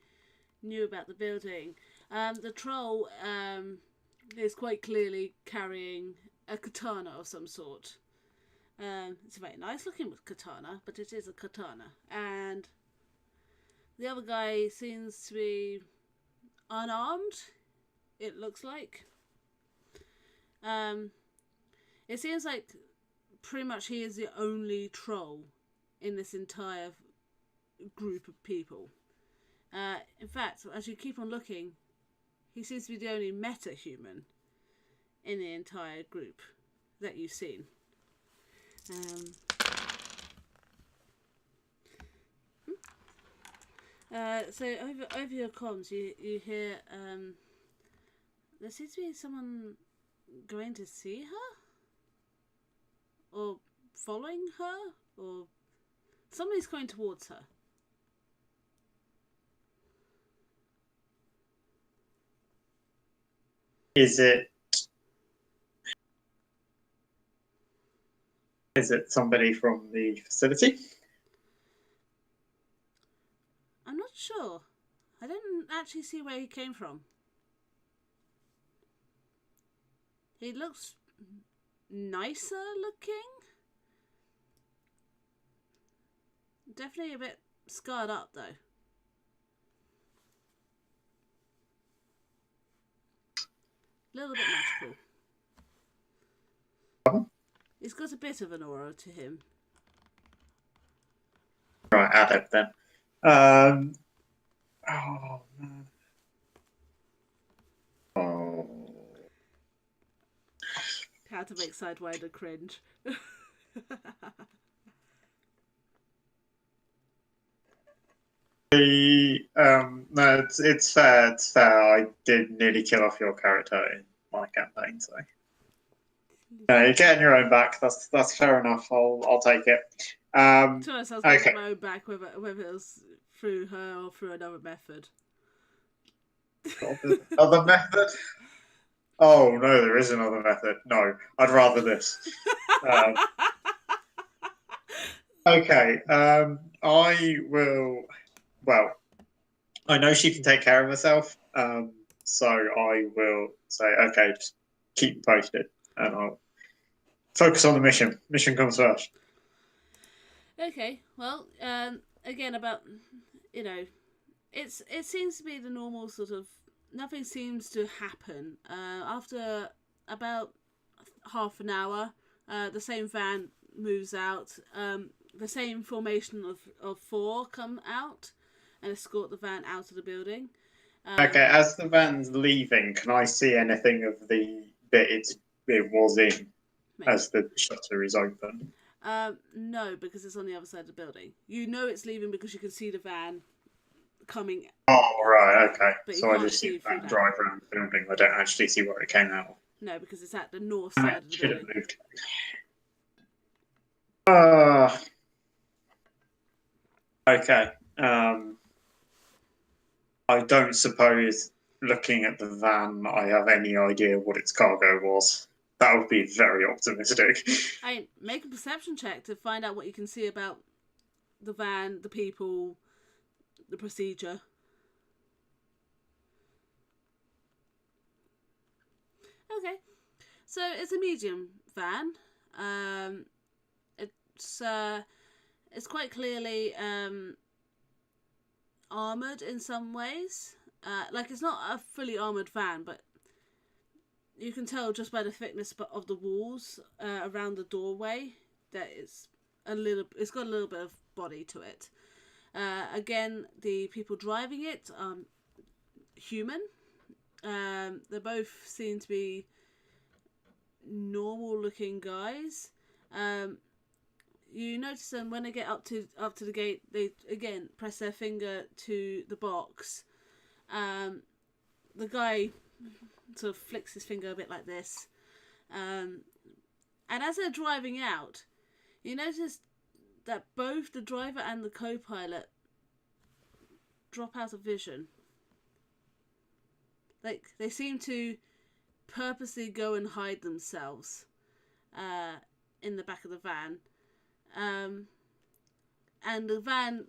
new about the building. The troll is quite clearly carrying a katana of some sort. It's a very nice looking katana, but it is a katana. And the other guy seems to be unarmed, it looks like. It seems like pretty much he is the only troll in this entire group of people. In fact, as you keep on looking, he seems to be the only meta-human in the entire group that you've seen. So over your comms, you hear there seems to be someone going to see her, or following her, or somebody's going towards her. Is it somebody from the facility? I'm not sure. I didn't actually see where he came from. He looks nicer looking. Definitely a bit scarred up though. A little bit magical. He's got a bit of an aura to him. Right, add then. Oh man. Oh. How to make Sidewinder cringe. No, it's fair. It's fair. I did nearly kill off your character in my campaign, so you're getting your own back. That's fair enough. I'll take it. To us, I was going to Okay. get my own back, whether it was through her or through another method. Other method? Oh no, there is another method. No, I'd rather this. Okay. I will. Well, I know she can take care of herself. So I will say, okay, just keep me posted, and I'll focus on the mission. Mission comes first. Okay, well, again about it seems to be the normal sort of nothing seems to happen. After about half an hour, the same van moves out. The same formation of four come out and escort the van out of the building. Okay, as the van's leaving, can I see anything of the bit it was in as the shutter is open? No, because it's on the other side of the building. You know it's leaving because you can see the van coming. Oh, right, okay. But so I just see the van drive around the building. I don't actually see where it came out of. No, because it's at the north side of the building. Should have moved. Okay. I don't suppose, looking at the van, I have any idea what its cargo was. That would be very optimistic. Make a perception check to find out what you can see about the van, the people, the procedure. Okay, so it's a medium van. It's quite clearly armored in some ways. Like it's not a fully armored van, but you can tell just by the thickness of the walls around the doorway that it's got a little bit of body to it. Again, the people driving it are human. They both seem to be normal looking guys. You notice them when they get up to the gate. They again press their finger to the box. The guy sort of flicks his finger a bit like this, and as they're driving out, you notice that both the driver and the co-pilot drop out of vision. Like, they seem to purposely go and hide themselves in the back of the van. And the van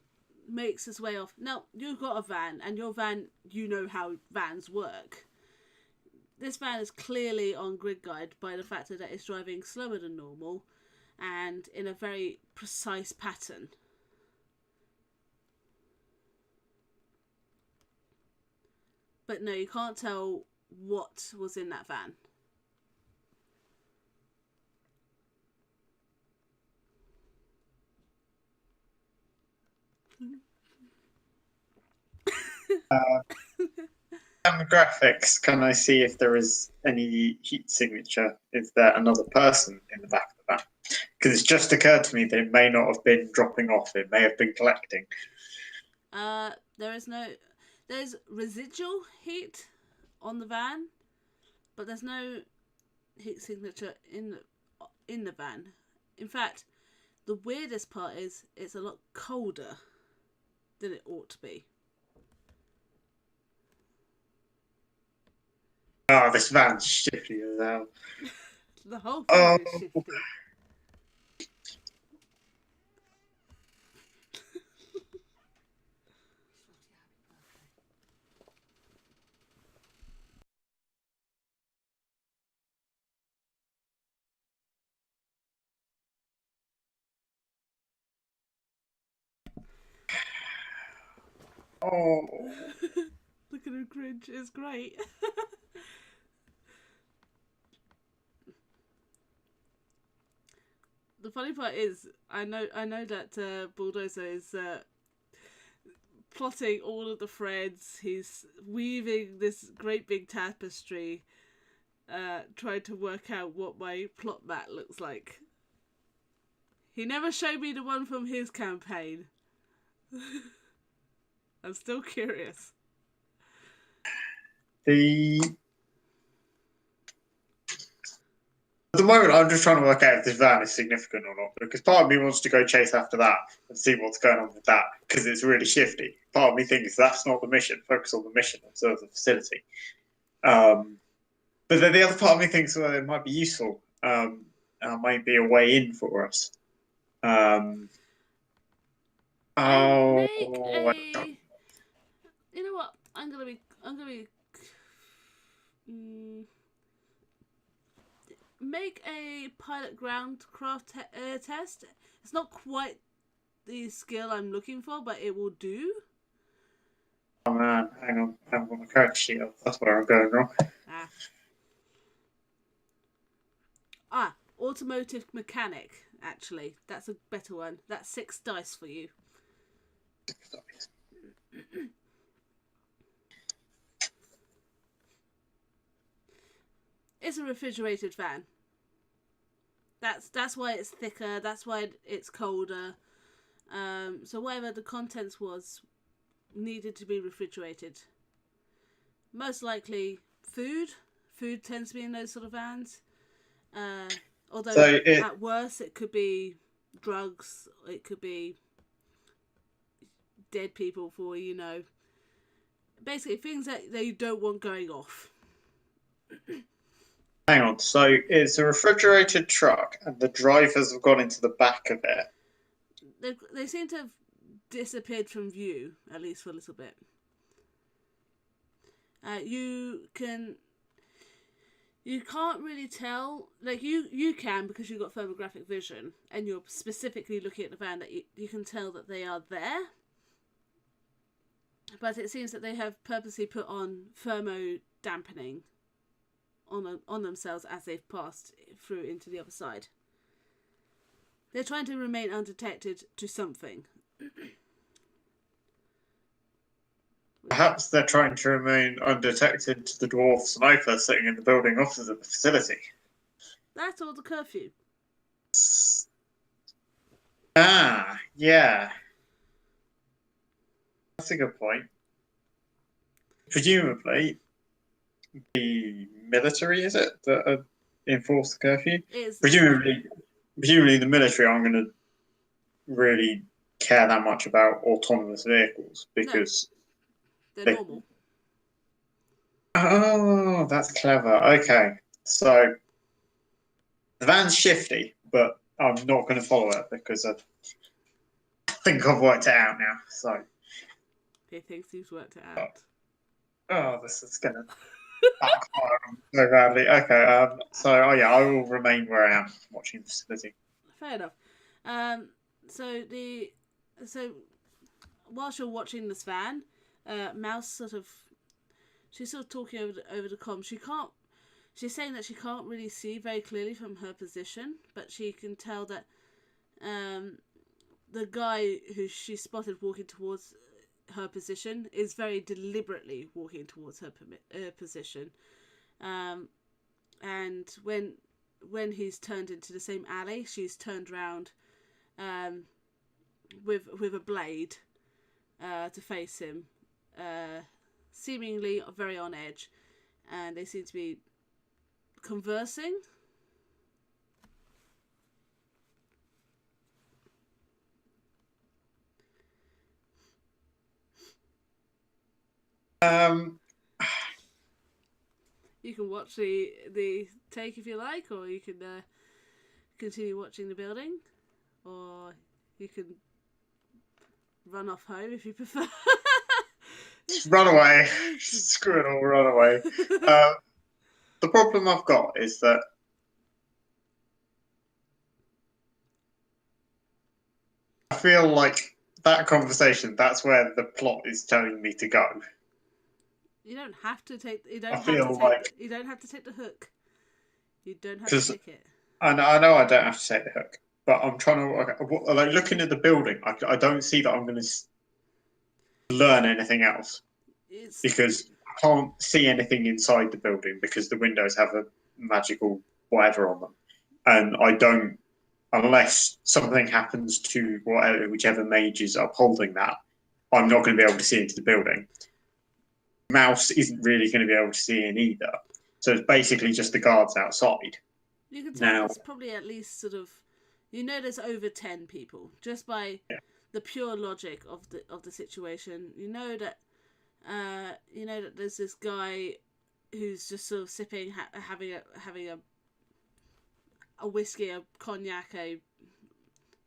makes its way off. Now, you've got a van, and your van, you know how vans work. This van is clearly on grid guide by the fact that it's driving slower than normal and in a very precise pattern. But no, you can't tell what was in that van. Demographics, can I see if there is any heat signature? Is there another person in the back of the van? Because it's just occurred to me that it may not have been dropping off, it may have been collecting. There's residual heat on the van, but there's no heat signature in the van. In fact, the weirdest part is it's a lot colder than it ought to be. Oh, this van's shifty as hell. The whole thing is shifty. Oh. Look at her cringe, it's great. The funny part is, I know that Bulldozer is plotting all of the threads. He's weaving this great big tapestry, trying to work out what my plot mat looks like. He never showed me the one from his campaign. I'm still curious. At the moment, I'm just trying to work out if this van is significant or not, because part of me wants to go chase after that and see what's going on with that, because it's really shifty. Part of me thinks that's not the mission. Focus on the mission, observe the facility. But then the other part of me thinks, well, it might be useful. It might be a way in for us. You know what? I'm gonna be. Make a pilot ground craft test. It's not quite the skill I'm looking for, but it will do. Oh man, hang on. I haven't got my character sheet up. That's where I'm going wrong. Automotive mechanic, actually. That's a better one. That's 6 dice for you. 6 dice. It's a refrigerated van. That's why it's thicker. That's why it's colder. So whatever the contents was needed to be refrigerated. Most likely food. Food tends to be in those sort of vans. Although at worst it could be drugs. It could be dead people for you know. Basically things that they don't want going off. Hang on, so it's a refrigerated truck and the drivers have gone into the back of it. They seem to have disappeared from view, at least for a little bit. You can't really tell, like you can because you've got thermographic vision and you're specifically looking at the van that you can tell that they are there. But it seems that they have purposely put on thermo dampening on themselves as they've passed through into the other side. They're trying to remain undetected to something. Perhaps they're trying to remain undetected to the dwarf sniper sitting in the building opposite the facility. That's all the curfew. Ah, yeah. That's a good point. Presumably, the military, is it, that enforce the curfew? Presumably, the military aren't going to really care that much about autonomous vehicles because they're normal. Oh, that's clever. Okay, so the van's shifty, but I'm not going to follow it because I think I've worked it out now. So he thinks he's worked it out. Oh, this is going to backfire so badly. Okay, so yeah, I will remain where I am watching the facility. Fair enough. So whilst you're watching this van, Mouse she's sort of talking over the comm. She's saying that she can't really see very clearly from her position, but she can tell that the guy who she spotted walking towards her position is very deliberately walking towards her position. And when he's turned into the same alley, she's turned around with a blade to face him, seemingly very on edge, and they seem to be conversing. You can watch the take if you like, or you can continue watching the building, or you can run off home if you prefer. Run away. Screw it all, run away. The problem I've got is that I feel like that conversation, that's where the plot is telling me to go. You don't have to take. You don't have to take the hook. You don't have to take it. I know I don't have to take the hook, but I'm trying to like looking at the building. I don't see that I'm going to learn anything else because I can't see anything inside the building because the windows have a magical whatever on them, and I don't unless something happens to whichever mage is upholding that. I'm not going to be able to see into the building. Mouse isn't really going to be able to see in either. So it's basically just the guards outside. You can tell there's probably at least there's over 10 people just by the pure logic of the situation. You know that there's this guy who's just sort of sipping, having a whiskey, a cognac, a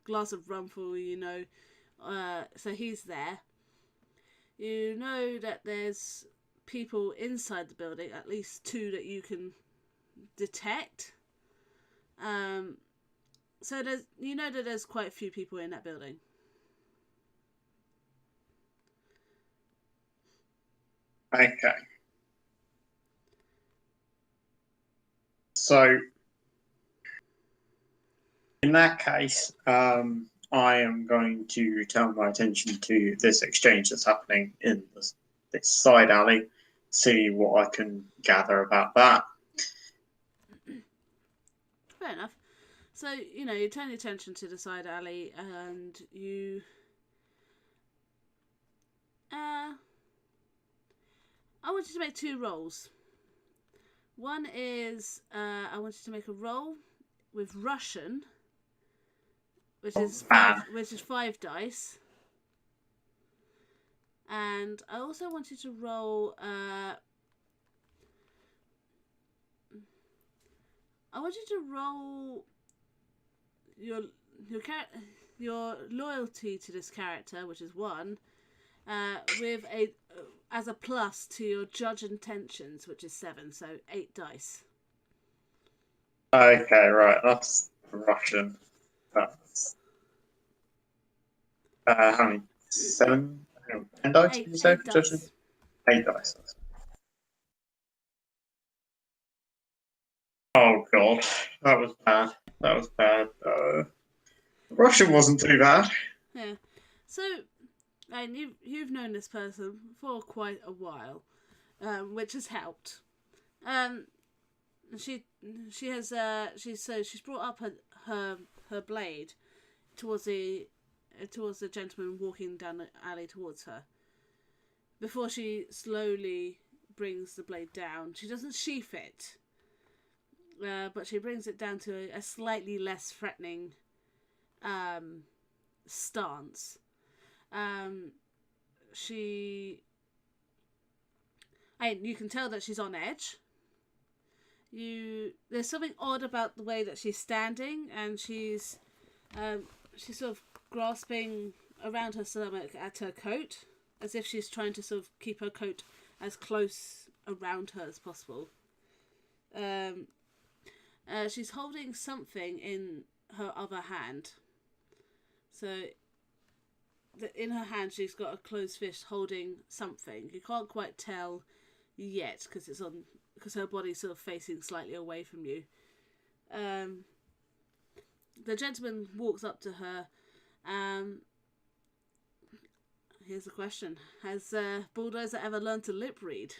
glass of rum full. So he's there. You know that there's people inside the building, at least 2 that you can detect. So there's quite a few people in that building. Okay. So in that case, I am going to turn my attention to this exchange that's happening in this side alley, see what I can gather about that. Fair enough. So, you turn your attention to the side alley and you... I want you to make 2 rolls. One is, I want you to make a roll with Russian, which is 5 dice. And I also want you to roll... I want you to roll your loyalty to this character, which is 1, with as a plus to your judge intentions, which is 7, so 8 dice. Okay, right, that's Russian. That's how many? 7? 10 dice? Did you say? 8 dice. 8 dice. God, that was bad. That was bad. Russian wasn't too bad. Yeah. So, and you've known this person for quite a while, which has helped. Um, she has she's brought up her blade towards the gentleman walking down the alley towards her. Before she slowly brings the blade down, she doesn't sheath it, but she brings it down to a slightly less threatening stance. You can tell that she's on edge. There's something odd about the way that she's standing, and she's sort of grasping around her stomach at her coat, as if she's trying to sort of keep her coat as close around her as possible. She's holding something in her other hand. So, in her hand, she's got a closed fist holding something. You can't quite tell yet because her body's sort of facing slightly away from you. The gentleman walks up to her. Here's the question: has Bulldozer ever learned to lip read?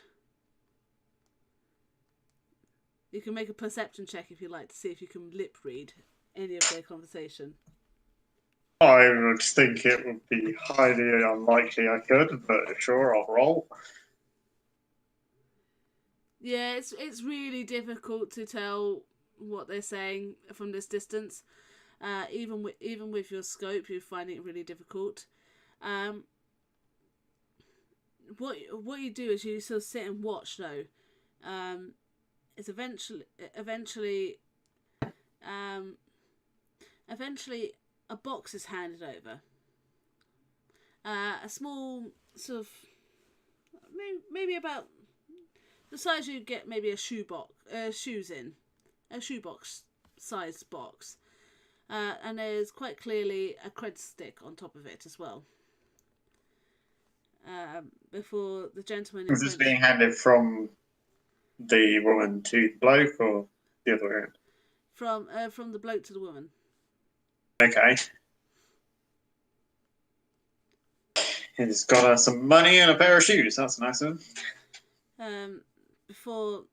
You can make a perception check if you like to see if you can lip read any of their conversation. I would think it would be highly unlikely I could, but sure, I'll roll. Yeah, it's really difficult to tell what they're saying from this distance. Even with your scope, you're finding it really difficult. What you do is you sort of sit and watch though. It's eventually a box is handed over. A small sort of maybe about the size you get maybe a shoebox sized box, and there's quite clearly a cred stick on top of it as well. Before the gentleman is this being handed from the woman to the bloke, or the other way around? From the bloke to the woman. Okay. He's got some money and a pair of shoes. That's nice of him. Before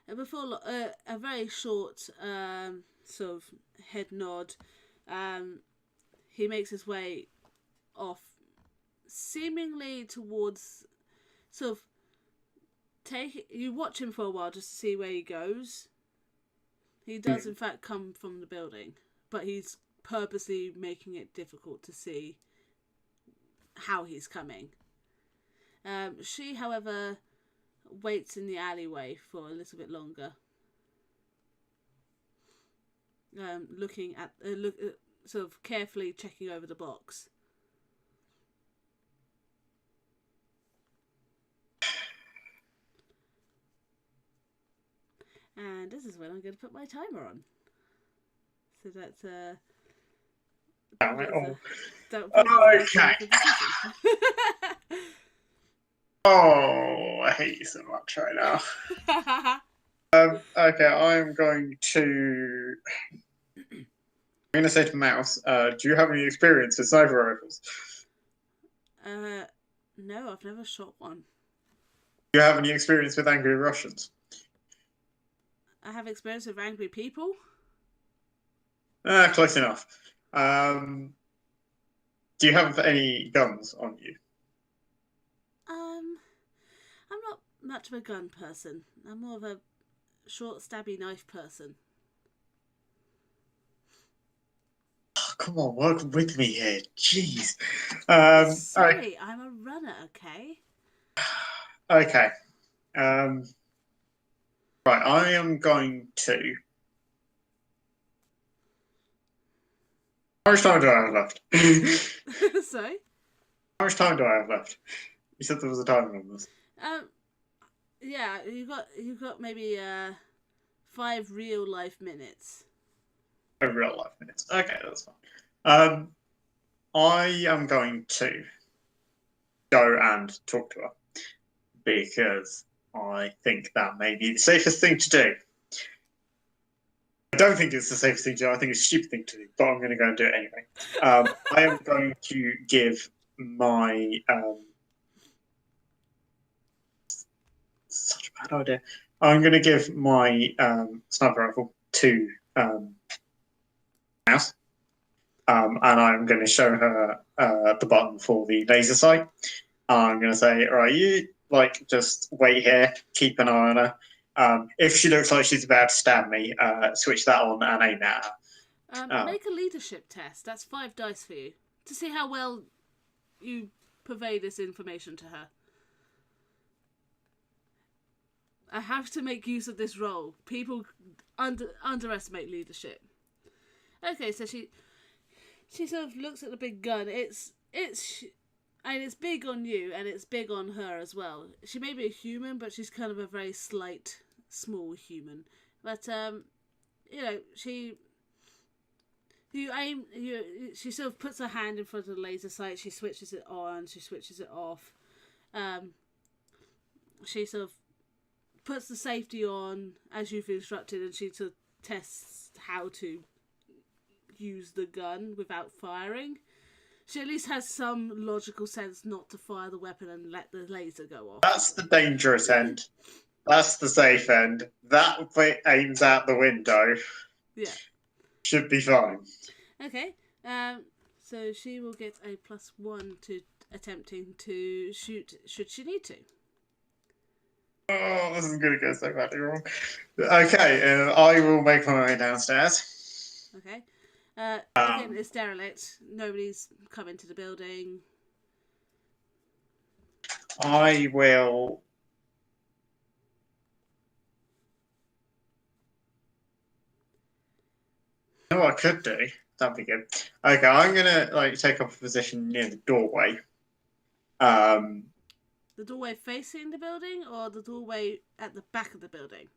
a very short sort of head nod, he makes his way off, seemingly towards sort of you watch him for a while just to see where he goes. He does in fact come from the building, but he's purposely making it difficult to see how he's coming. She, however, waits in the alleyway for a little bit longer, looking at sort of carefully checking over the box. And this is when I'm going to put my timer on. So that's okay. Oh, I hate you so much right now. Okay, I'm going to say to Mouse, do you have any experience with sniper rifles? No, I've never shot one. Do you have any experience with angry Russians? I have experience with angry people. Close enough. Do you have any guns on you? I'm not much of a gun person. I'm more of a short, stabby knife person. Oh, come on, work with me here. Jeez. Sorry, I'm a runner, okay? Okay. Right, I am going to... How much time do I have left? Sorry? How much time do I have left? You said there was a timer on this. Yeah, you've got maybe 5 real life minutes. 5 real life minutes. Okay, that's fine. I am going to go and talk to her because I think that may be the safest thing to do. I don't think it's the safest thing to do. I think it's a stupid thing to do, but I'm going to go and do it anyway. I am going to give my such a bad idea. I'm going to give my sniper rifle to Mouse, and I'm going to show her the button for the laser sight. I'm going to say, right, you just wait here, keep an eye on her. If she looks like she's about to stab me, switch that on and aim at her. Make a leadership test. That's 5 dice for you to see how well you purvey this information to her. I have to make use of this role. People underestimate leadership. Okay, so she sort of looks at the big gun. It's big on you, and it's big on her as well. She may be a human, but she's kind of a very slight, small human. But she sort of puts her hand in front of the laser sight. She switches it on. She switches it off. She sort of puts the safety on as you've instructed, and she sort of tests how to use the gun without firing. She at least has some logical sense not to fire the weapon and let the laser go off. That's the dangerous end. That's the safe end. That bit aims out the window. Yeah. Should be fine. Okay. So she will get a +1 to attempting to shoot should she need to. Oh, this is going to go so badly wrong. Okay, I will make my way downstairs. Okay. Again, it's derelict. Nobody's come into the building. I will. You know what I could do? That'd be good. Okay, I'm gonna take up a position near the doorway. The doorway facing the building, or the doorway at the back of the building?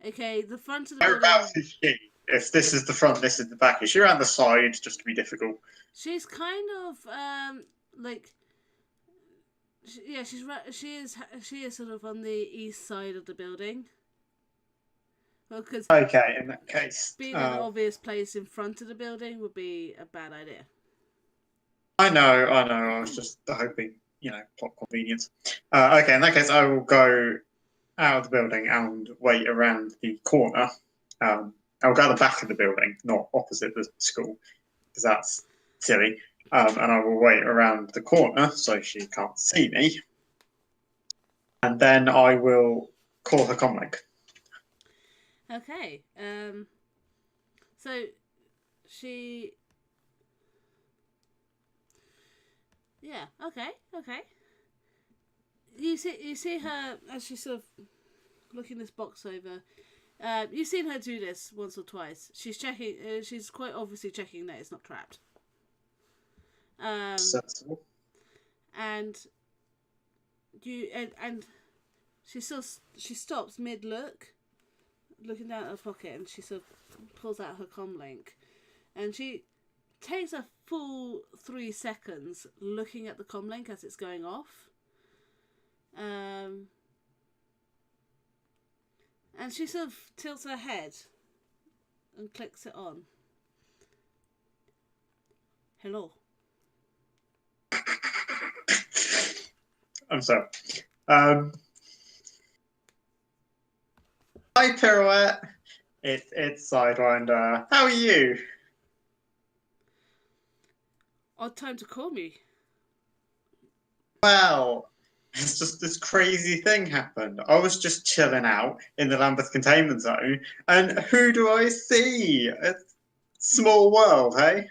Okay, the front of the building. Whereabouts is she? If this is the front, this is the back. Is she around the side, just to be difficult? She's kind of she is sort of on the east side of the building. Well, because okay, in that case, being an obvious place in front of the building would be a bad idea. I know. I was just hoping, plot convenience. Okay, in that case, I will go out of the building and wait around the corner. I'll go at the back of the building, not opposite the school, because that's silly. And I will wait around the corner so she can't see me. And then I will call her comlink. Okay. So she. Yeah. Okay. You see her as she's sort of looking this box over. You've seen her do this once or twice. She's checking. She's quite obviously checking that it's not trapped. Sensible. And she stops mid look, looking down at her pocket, and she sort of pulls out her comlink, and she takes a full 3 seconds looking at the comlink as it's going off. And she sort of tilts her head and clicks it on. Hello. I'm sorry. Hi, Pirouette. It's Sidewinder. How are you? Odd time to call me. Well, it's just this crazy thing happened. I was just chilling out in the Lambeth containment zone, and who do I see? A small world, hey?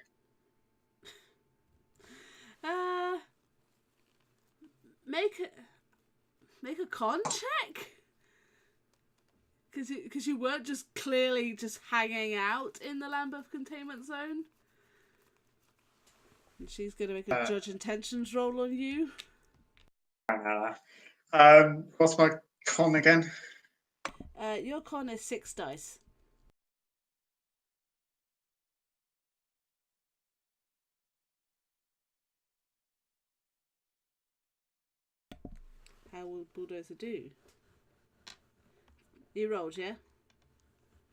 Make a con check? Because you weren't just clearly just hanging out in the Lambeth containment zone. And she's going to make a judge intentions roll on you. What's my con again? Your con is 6 dice. How will Bulldozer do? You rolled, yeah?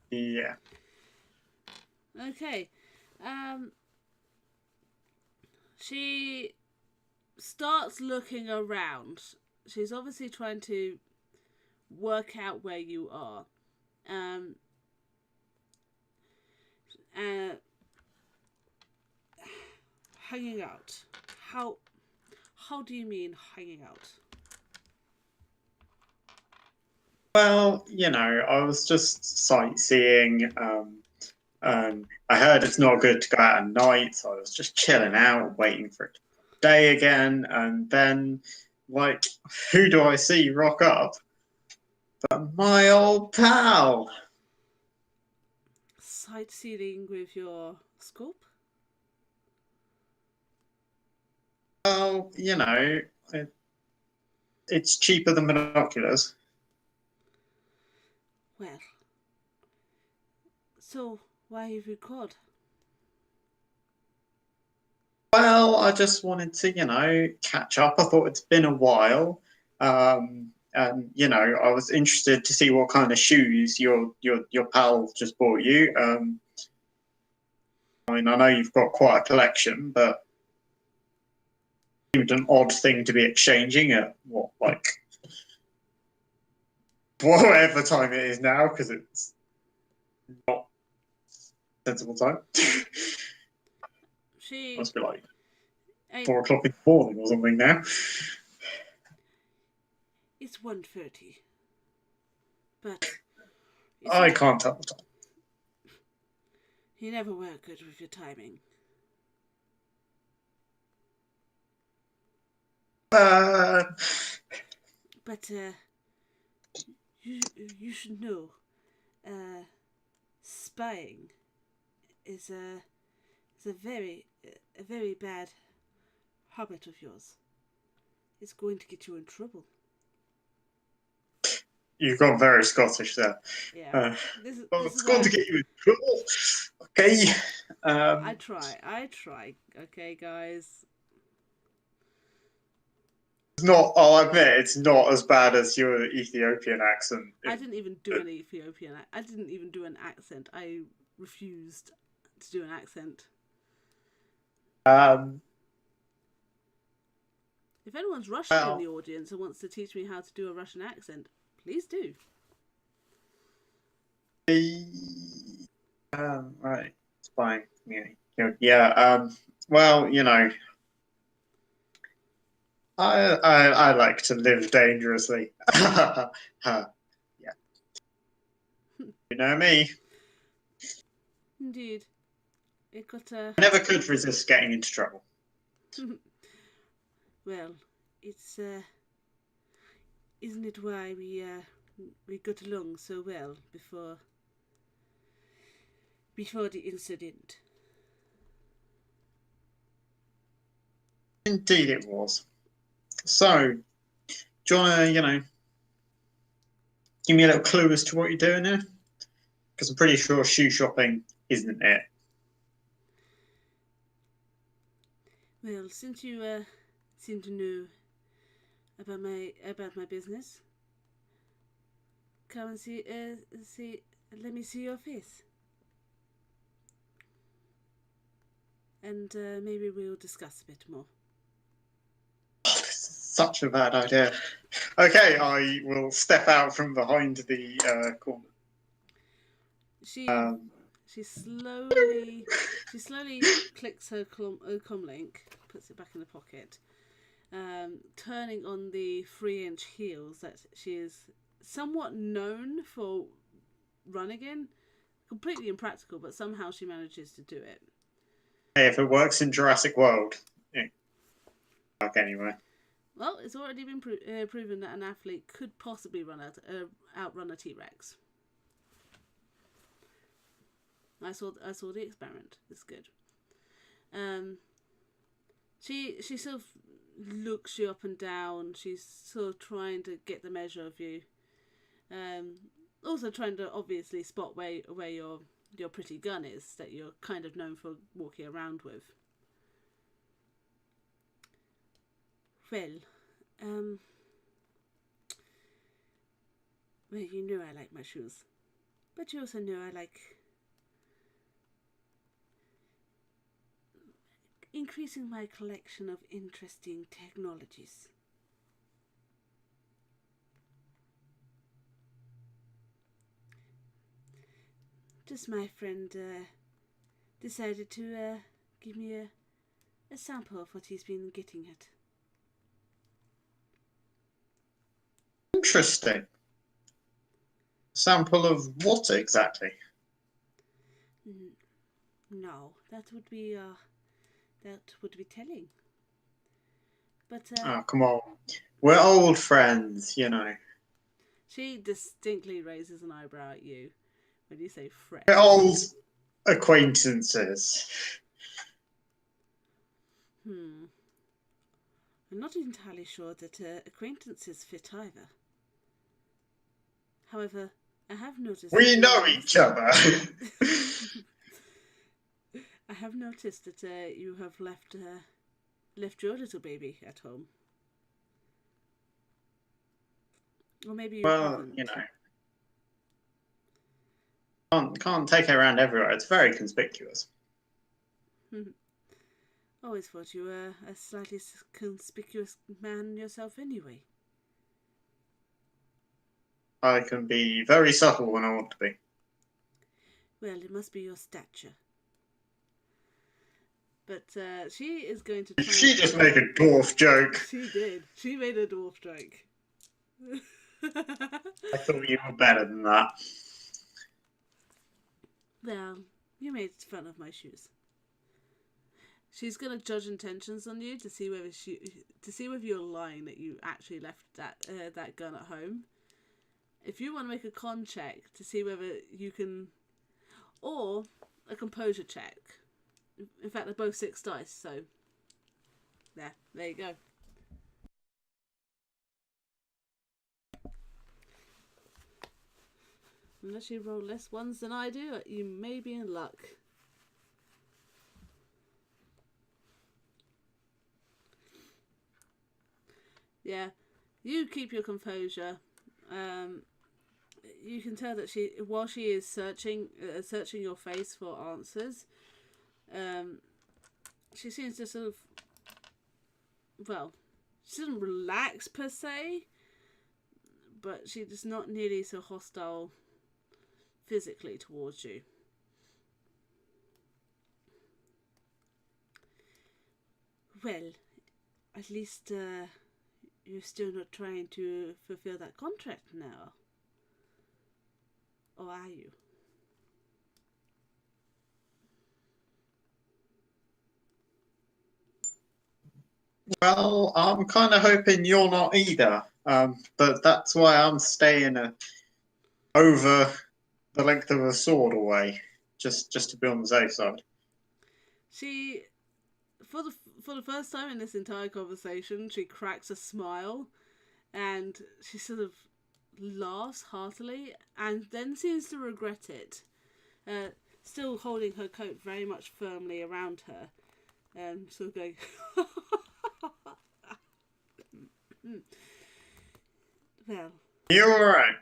Yeah. Okay. She starts looking around. She's obviously trying to work out where you are. Hanging out. How do you mean hanging out? Well, I was just sightseeing. I heard it's not good to go out at night, so I was just chilling out, waiting for it to be day again. And then, like, who do I see rock up? But my old pal. Sightseeing with your scope? Well, it's cheaper than binoculars. Well, so why have you called? Well, I just wanted to, catch up. I thought it's been a while. And I was interested to see what kind of shoes your pal just bought you. I mean, I know you've got quite a collection, but it seemed an odd thing to be exchanging at whatever time it is now, because it's not sensible time. She Must be like 4 o'clock in the morning or something now. It's 1:30. But I can't tell the time. You never were good with your timing. But you should know, spying is a very bad habit of yours. It's going to get you in trouble. You've got very Scottish there. Yeah. This it's is going to get you in trouble. Okay. I try. Okay, guys. It's not. I'll admit, it's not as bad as your Ethiopian accent. I didn't even do an Ethiopian. I didn't even do an accent. I refused to do an accent. If anyone's Russian in the audience and wants to teach me how to do a Russian accent, please do. Right. It's fine. Yeah. Well, I like to live dangerously. Yeah. You know me. Indeed. It got I never could resist getting into trouble. Well, it's isn't it why we got along so well before the incident? Indeed, it was. So, do you want to, give me a little clue as to what you're doing here? Because I'm pretty sure shoe shopping isn't it. Well, since you seem to know about my business, come and see. Let me see your face, and maybe we'll discuss a bit more. Oh, this is such a bad idea. Okay, I will step out from behind the corner. She slowly clicks her comlink, puts it back in the pocket, turning on the 3-inch heels that she is somewhat known for running in. Completely impractical, but somehow she manages to do it. Hey, if it works in Jurassic World, yeah. Anyway. Well, it's already been proven that an athlete could possibly outrun a T-Rex. I saw the experiment. It's good. She sort of looks you up and down. She's sort of trying to get the measure of you. Also trying to obviously spot where your pretty gun is that you're kind of known for walking around with. Well, Well, you know I like my shoes. But you also know I like increasing my collection of interesting technologies. Just my friend decided to give me a sample of what he's been getting at. Interesting. Sample of what exactly? No, that would be telling. But Oh, come on. We're old friends, you know. she distinctly raises an eyebrow at you when you say We're friends. old acquaintances. I'm not entirely sure that acquaintances fit either. However, I have noticed We that you know each other. I have noticed that you have left your little baby at home. Or maybe you Well, haven't. you know, can't take it around everywhere. It's very conspicuous. Always thought you were a slightly conspicuous man yourself anyway. I can be very subtle when I want to be. Well, it must be your stature. But she is going to Did try. she just make a dwarf joke? She did. She made a dwarf joke. I thought you were better than that. Well, you made fun of my shoes. She's gonna judge intentions on you to see whether you're lying that you actually left that gun at home. If you want to make a con check to see whether you can, or a composure check. In fact, they're both 6 dice, so there you go. Unless you roll less ones than I do, you may be in luck. Yeah, you keep your composure. You can tell that while she is searching your face for answers, she seems to sort of, well, she doesn't relax per se, but she's not nearly so hostile physically towards you. Well, at least you're still not trying to fulfill that contract now. Or are you? Well, I'm kind of hoping you're not either. But that's why I'm staying over the length of a sword away, just to be on the safe side. She, for the first time in this entire conversation, she cracks a smile, and she sort of laughs heartily, and then seems to regret it. Still holding her coat very much firmly around her, sort of going. Well, You're all right.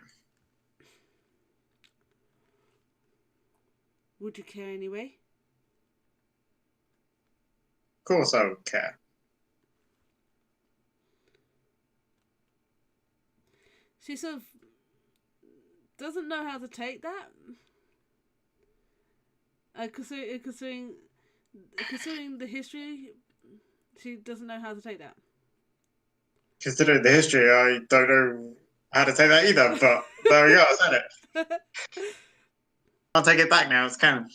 would you care anyway? Of course, I would care. She sort of doesn't know how to take that. Considering the history, she doesn't know how to take that. Considering the history, I don't know how to take that either. But there we go. I said it. I'll take it back now. It's canon.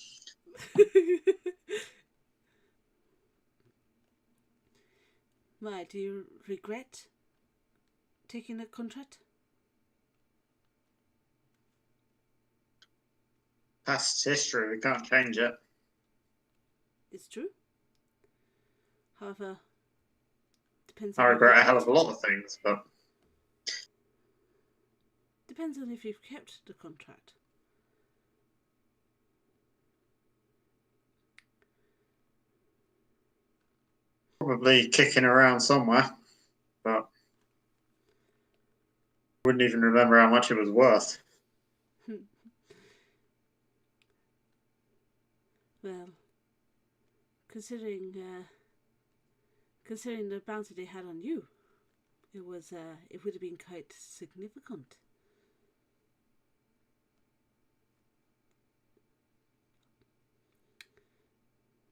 Why, do you regret taking the contract? Past history. We can't change it. It's true. However, depends I on regret a hell of a lot of things, but depends on if you've kept the contract. probably kicking around somewhere. But Wouldn't even remember how much it was worth. Well, considering considering the bounty they had on you, it would have been quite significant.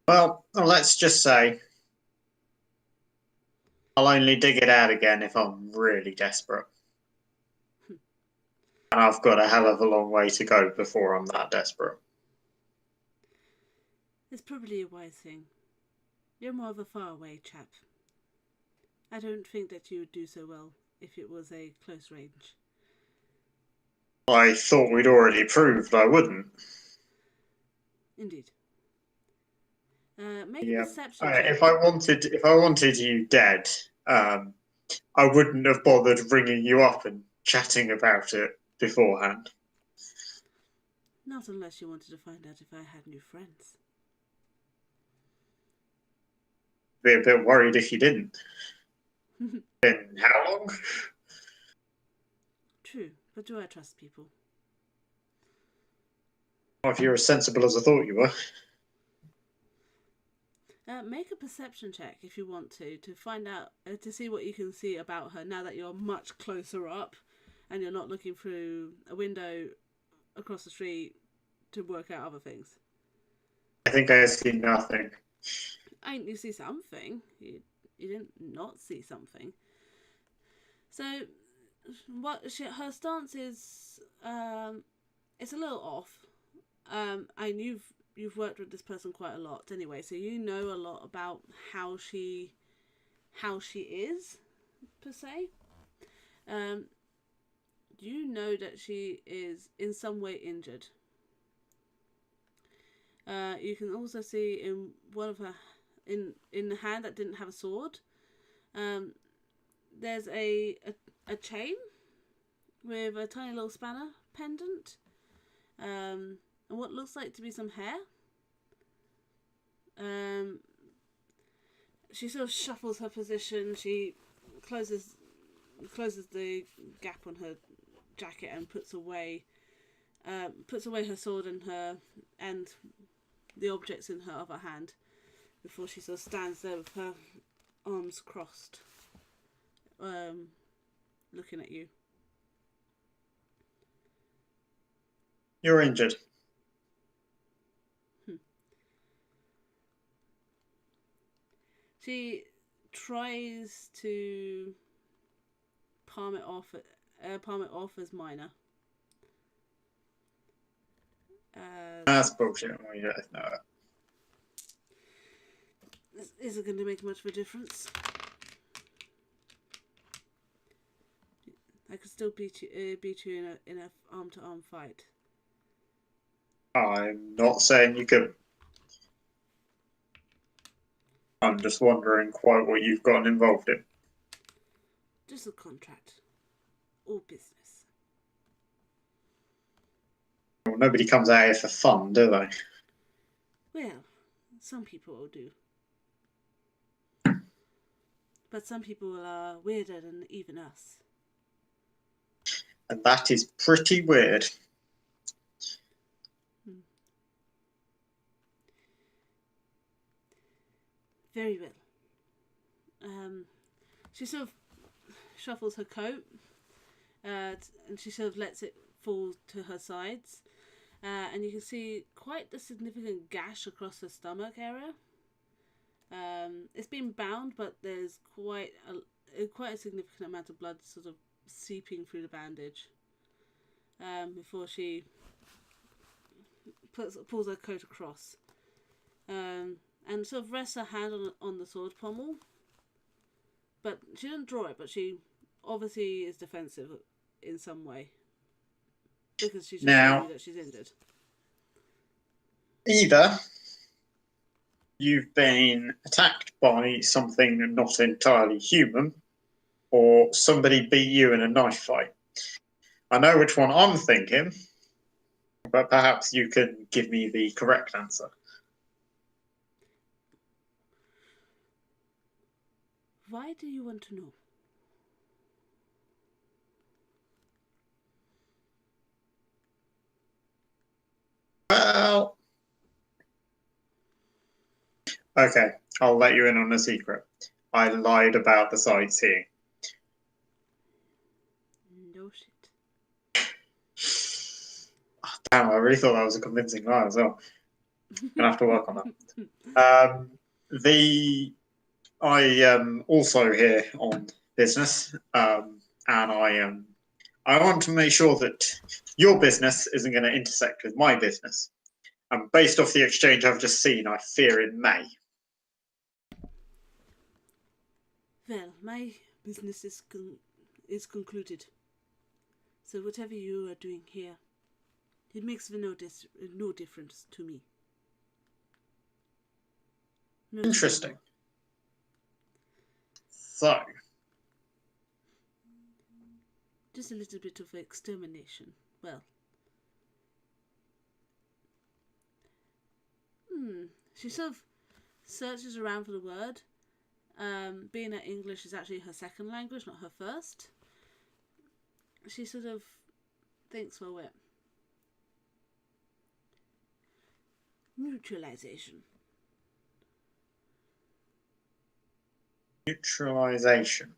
Well, let's just say I'll only dig it out again if I'm really desperate. And I've got a hell of a long way to go before I'm that desperate. It's probably a wise thing. You're more of a faraway chap. I don't think that you would do so well if it was a close range. I thought we'd already proved I wouldn't. Indeed. Make a Yeah. perception check. If I wanted you dead, I wouldn't have bothered ringing you up and chatting about it beforehand. Not unless you wanted to find out if I had new friends. Be a bit worried if you didn't. Been how long? True, but do I trust people? Well, if you're as sensible as I thought you were. Make a perception check if you want to find out, to see what you can see about her now that you're much closer up and you're not looking through a window across the street to work out other things. I think I see nothing. You see something. You didn't not see something. So, her stance is, it's a little off. And you've worked with this person quite a lot anyway, so you know a lot about how she is, per se. You know that she is in some way injured. You can also see in one of her in the hand that didn't have a sword. There's a chain with a tiny little spanner pendant. And what looks like to be some hair. She sort of shuffles her position. She closes the gap on her jacket and puts away her sword and the objects in her other hand before she sort of stands there with her arms crossed, looking at you. You're injured. She tries to palm it off as minor. That's bullshit. We don't know it. Is it going to make much of a difference? I could still beat you in a arm-to-arm fight. I'm not saying you could. I'm just wondering quite what you've gotten involved in. Just a contract. All business. Well, nobody comes out here for fun, do they? Well, some people do. But some people are weirder than even us. And that is pretty weird. Very well. She sort of shuffles her coat, and she sort of lets it fall to her sides, and you can see quite a significant gash across her stomach area. It's been bound, but there's quite a significant amount of blood sort of seeping through the bandage. Before she pulls her coat across. And sort of rests her hand on the sword pommel. But she doesn't draw it, but she obviously is defensive in some way. Because she's just showing you that she's injured. Either you've been attacked by something not entirely human, or somebody beat you in a knife fight. I know which one I'm thinking, but perhaps you can give me the correct answer. Why do you want to know? Well, okay, I'll let you in on a secret. I lied about the sightseeing. No shit. Oh, damn, I really thought that was a convincing lie as well. Gonna have to work on that. I am also here on business, and I want to make sure that your business isn't going to intersect with my business. And based off the exchange I've just seen, I fear it may. Well, my business is concluded. So whatever you are doing here, it makes no difference to me. Not Interesting. anymore. So, Just a little bit of extermination. Well, she sort of searches around for the word. Being that English is actually her second language, not her first, she sort of thinks for it. Neutralization. neutralization.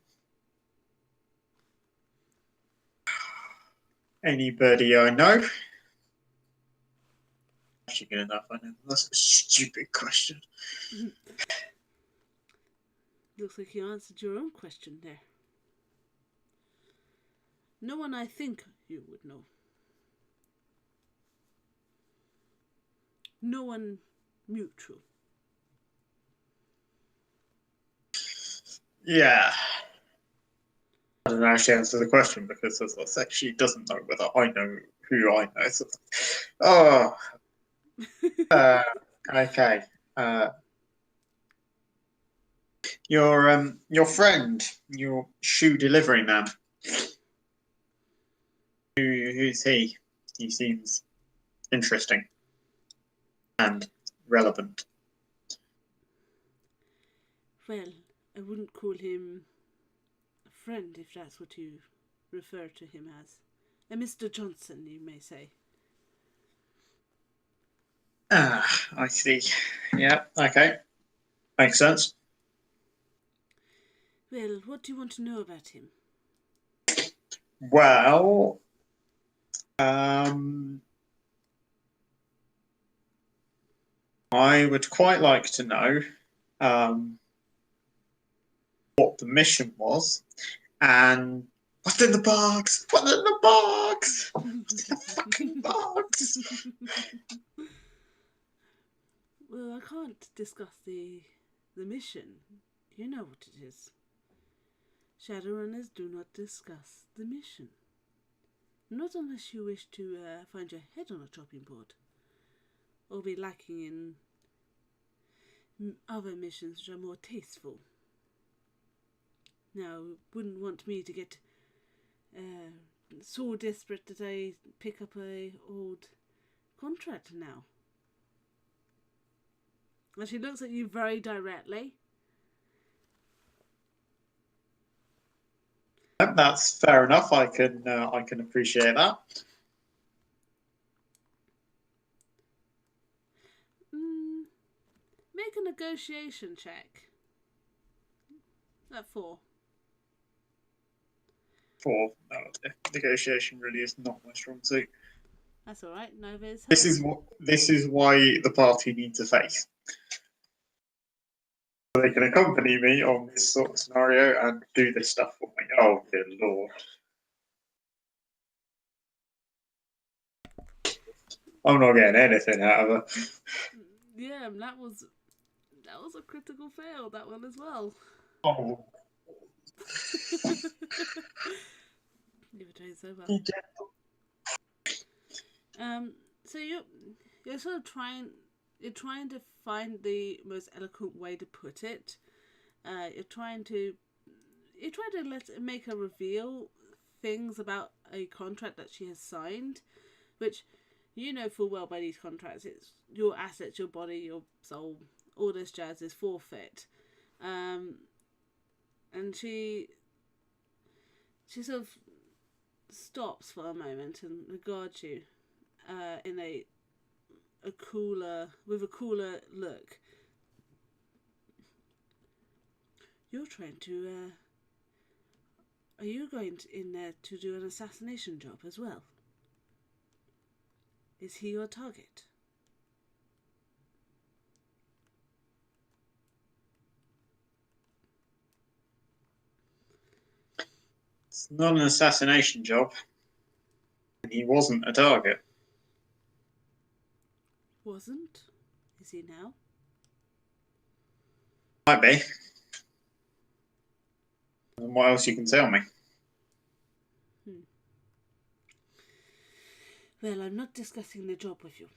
Anybody I know? Actually, good enough. I know that's a stupid question. Looks like you answered your own question there. No one I think you would know. No one mutual. Yeah. I didn't actually answer the question because, as I said, she doesn't know whether I know who I know. So, oh, okay. Uh, your friend, your shoe delivery man. Who's he? He seems interesting and relevant. Well, I wouldn't call him a friend if that's what you refer to him as. A Mr. Johnson, you may say. Ah, I see. Yeah, okay. Makes sense. Well, what do you want to know about him? Well, I would quite like to know what the mission was and what's in the box? What's in the box? What's in the fucking box? Well, I can't discuss the mission. You know what it is. Shadowrunners do not discuss the mission. Not unless you wish to find your head on a chopping board. Or be lacking in other missions which are more tasteful. Now, wouldn't want me to get so desperate that I pick up a old contract now. And she looks at you very directly. That's fair enough. I can appreciate that. Make a negotiation check. At 4. For negotiation really is not my strong suit. That's all right. Neither is This hers. is why the party needs a face. So they can accompany me on this sort of scenario and do this stuff for me. Oh, dear lord. I'm not getting anything out of her. Yeah, that was a critical fail. That one as well. Oh. You were doing so well. So you're sort of trying to find the most eloquent way to put it. You're trying to make her reveal things about a contract that she has signed, which you know full well by these contracts it's your assets, your body, your soul, all this jazz is forfeit. And she sort of stops for a moment and regards you in a a cooler look. You're trying to. Are you going in there to do an assassination job as well? Is he your target? It's not an assassination job. And he wasn't a target. Wasn't? Is he now? Might be. And what else you can tell me? Well, I'm not discussing the job with you.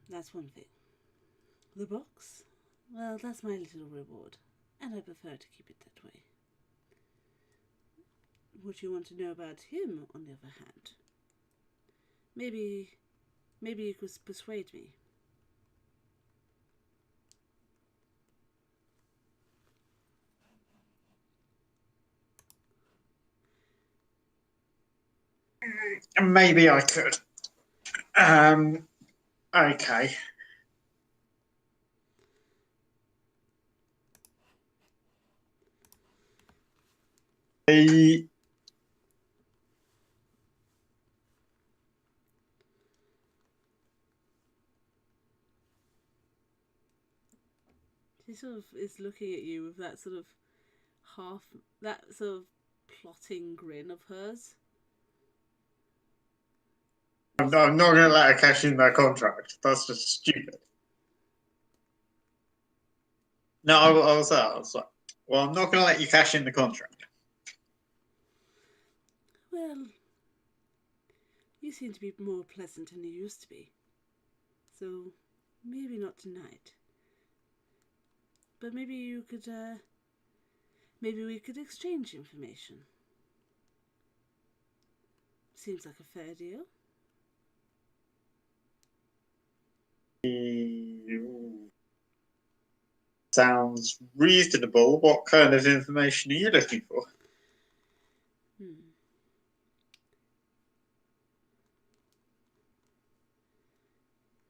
That's one thing. The box? Well, that's my little reward, and I prefer to keep it that way. What you want to know about him, on the other hand? Maybe you could persuade me. Maybe I could. Okay. The She sort of is looking at you with that sort of plotting grin of hers. I'm not going to let her cash in that contract. That's just stupid. No, I was like, well, I'm not going to let you cash in the contract. Well, you seem to be more pleasant than you used to be. So, maybe not tonight. But maybe you could, maybe we could exchange information. Seems like a fair deal. Sounds reasonable. What kind of information are you looking for?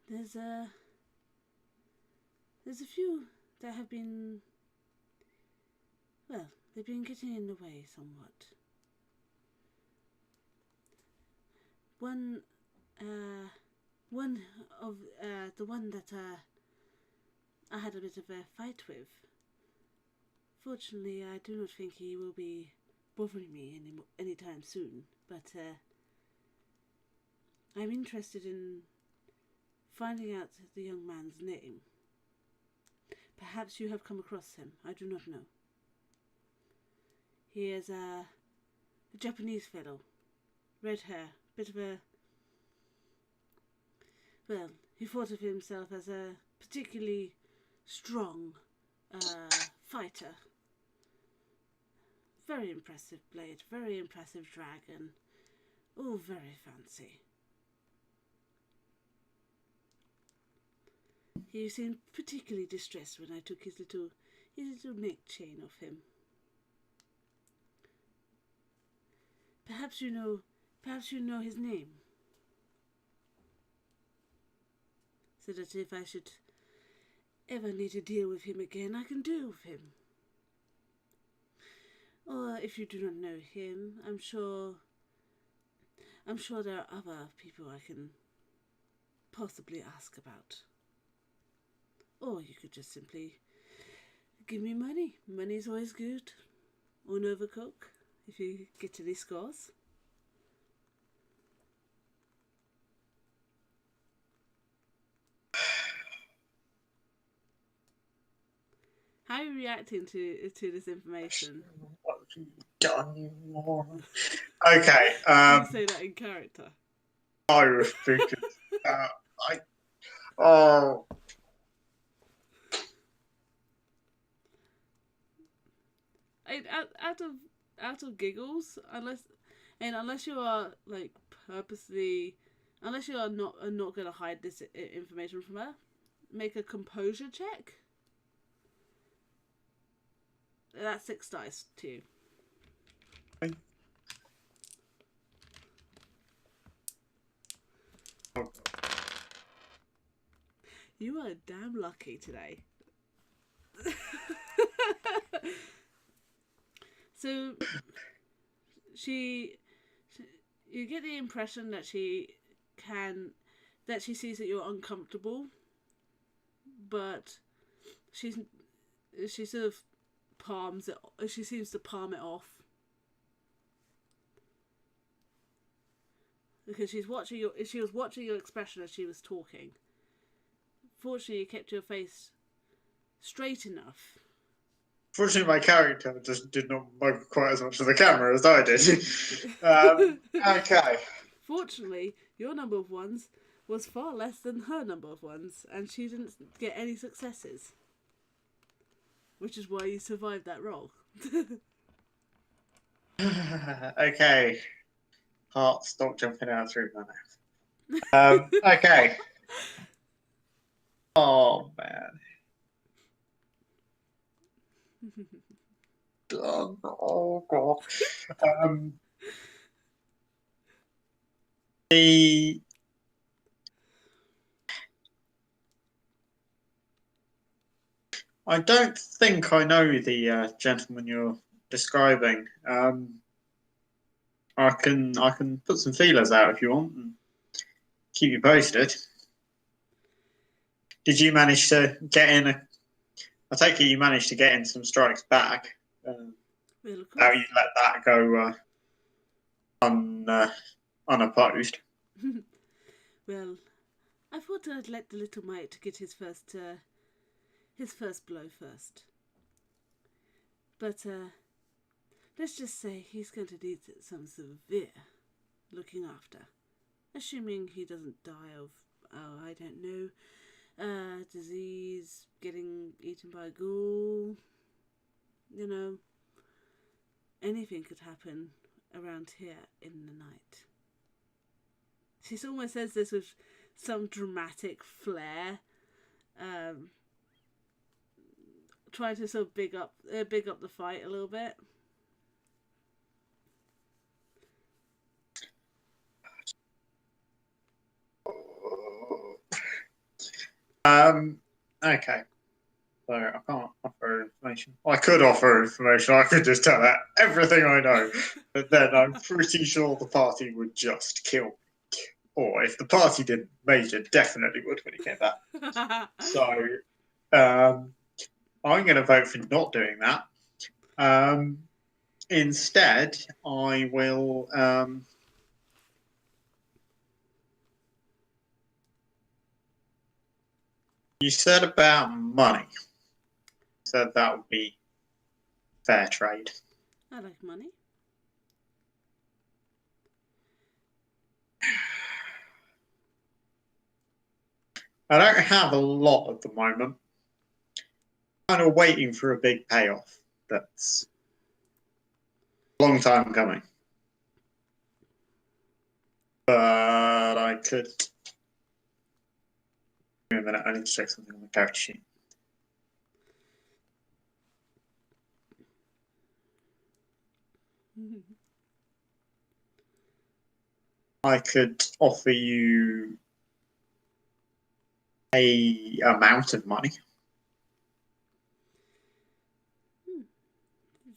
There's a few that have been, well, they've been getting in the way somewhat. One of the one that I had a bit of a fight with. Fortunately, I do not think he will be bothering me anytime soon, but I'm interested in finding out the young man's name. Perhaps you have come across him. I do not know. He is a Japanese fellow. Red hair. Bit of a... Well, he thought of himself as a particularly strong fighter. Very impressive blade. Very impressive dragon. Oh, very fancy. He seemed particularly distressed when I took his little neck chain off him. Perhaps you know his name. So that if I should ever need to deal with him again, I can deal with him. Or if you do not know him, I'm sure there are other people I can possibly ask about. Or you could just simply give me money. Money's always good. Or an overcook, if you get any scores. How are you reacting to this information? What have you done, more? Okay. You say that in character. No, because oh. Out of giggles, unless you are like purposely, unless you are not going to hide this information from her, make a composure check. That's 6 dice too. You are damn lucky today. So you get the impression that she sees that you're uncomfortable, but she sort of palms it. She seems to palm it off because she was watching your expression as she was talking. Fortunately, you kept your face straight enough. Fortunately, my character just did not mug quite as much of the camera as I did. Okay. Fortunately, your number of ones was far less than her number of ones, and she didn't get any successes. Which is why you survived that roll. Okay. Heart, stop jumping out through my mouth. Okay. Oh, man. Oh, God. I don't think I know the gentleman you're describing. I can put some feelers out if you want and keep you posted. Did you manage to get in I take it you managed to get in some strikes back. Well, of How course. you let that go unopposed? Well, I thought I'd let the little mite get his first blow first. But let's just say he's going to need some severe looking after, assuming he doesn't die of I don't know, disease, getting eaten by a ghoul. You know, anything could happen around here in the night. She almost says this with some dramatic flair, trying to sort of big up the fight a little bit. Okay. So I can't offer information. I could offer information. I could just tell her everything I know, but then I'm pretty sure the party would just kill me. Or if the party didn't, Major definitely would when he came back. So I'm going to vote for not doing that. Instead, I will. You said about money. You said that would be fair trade. I like money. I don't have a lot at the moment. I'm kind of waiting for a big payoff. That's a long time coming. But I could. Give me a minute. I need to check something on the character sheet. I could offer you a amount of money.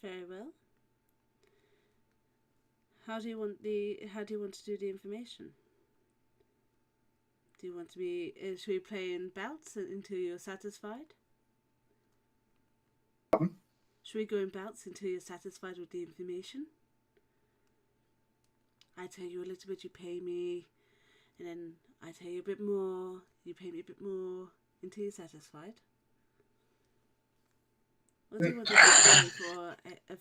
Very well. How do you want to do the information? Do you want to be? Should we play in bouts until you're satisfied? Should we go in bouts until you're satisfied with the information? I tell you a little bit, you pay me, and then I tell you a bit more, you pay me a bit more until you're satisfied. What do you want to do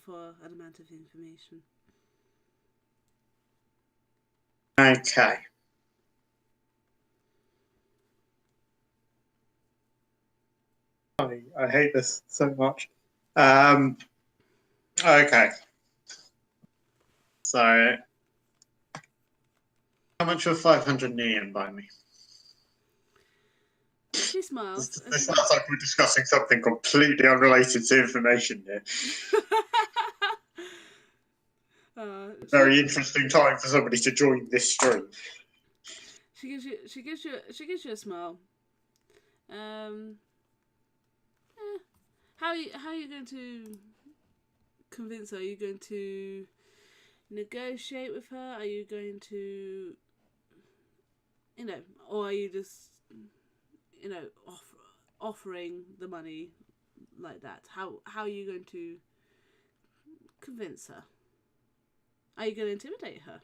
for an amount of information? Okay. I hate this so much. Okay. So, how much will 500 neon buy me? She smiles. This sounds like we're discussing something completely unrelated to information here. Very interesting time for somebody to join this stream. She gives you a smile, How are you going to convince her? Are you going to negotiate with her? Are you going to, or are you just, offering the money like that? How are you going to convince her? Are you going to intimidate her?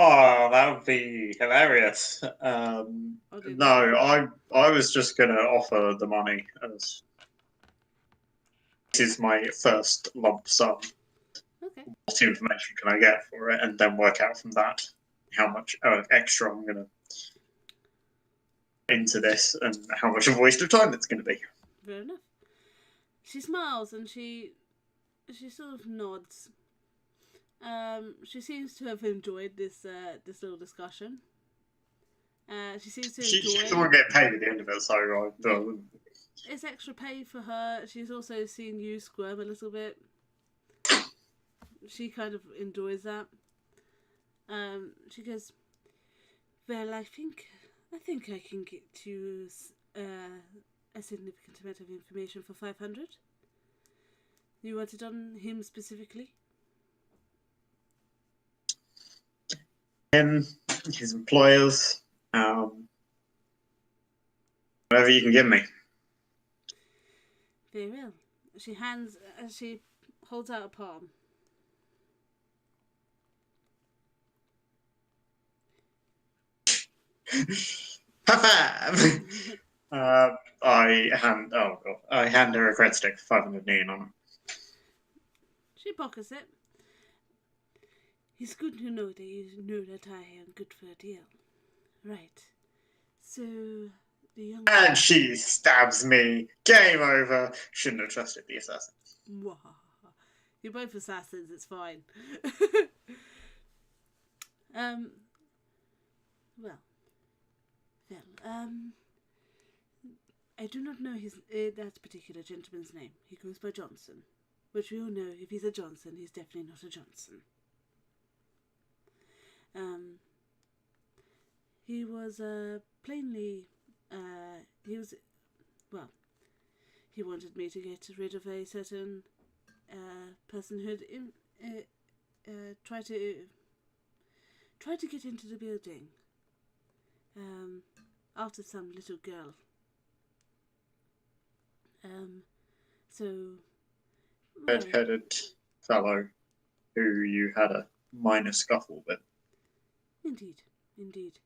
Oh, that would be hilarious. No, I was just going to offer the money as this is my first lump sum. Okay. What information can I get for it, and then work out from that how much extra I'm going to into this and how much of a waste of time it's going to be. Fair enough. She smiles and she sort of nods. She seems to have enjoyed this little discussion. She seems to enjoy. She's the one getting paid at the end of it, so it's extra pay for her. She's also seen you squirm a little bit. She kind of enjoys that. She goes, "Well, I think I can get you a significant amount of information for 500. You want it on him specifically?" Him, his employers, whatever you can give me. Very well. She holds out a palm. High five! I hand her a credit stick for 500 neon on it. She pockets it. It's good to know that you know that I am good for a deal. Right. So, the young... And she stabs me. Game over. Shouldn't have trusted the assassin. You're both assassins, it's fine. I do not know that particular gentleman's name. He goes by Johnson. Which we all know, if he's a Johnson, he's definitely not a Johnson. He was plainly, he wanted me to get rid of a certain person who'd tried to get into the building after some little girl. Red-headed fellow who you had a minor scuffle with. Indeed.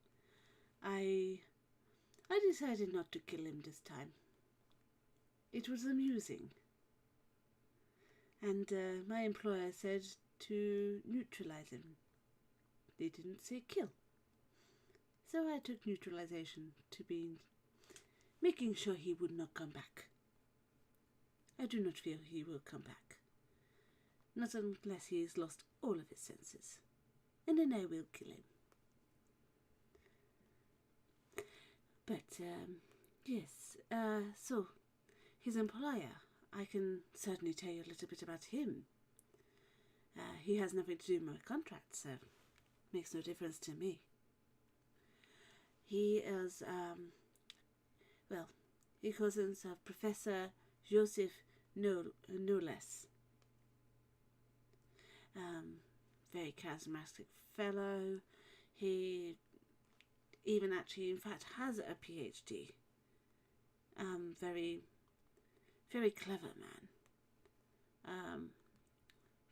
I decided not to kill him this time. It was amusing. And my employer said to neutralize him. They didn't say kill. So I took neutralization to be making sure he would not come back. I do not feel he will come back. Not unless he has lost all of his senses. And then I will kill him. But, yes. So, his employer, I can certainly tell you a little bit about him. He has nothing to do with my contract, so makes no difference to me. He is, he calls himself Professor Joseph Knowles. Very charismatic fellow. He even actually, in fact, has a PhD. Very, very clever man.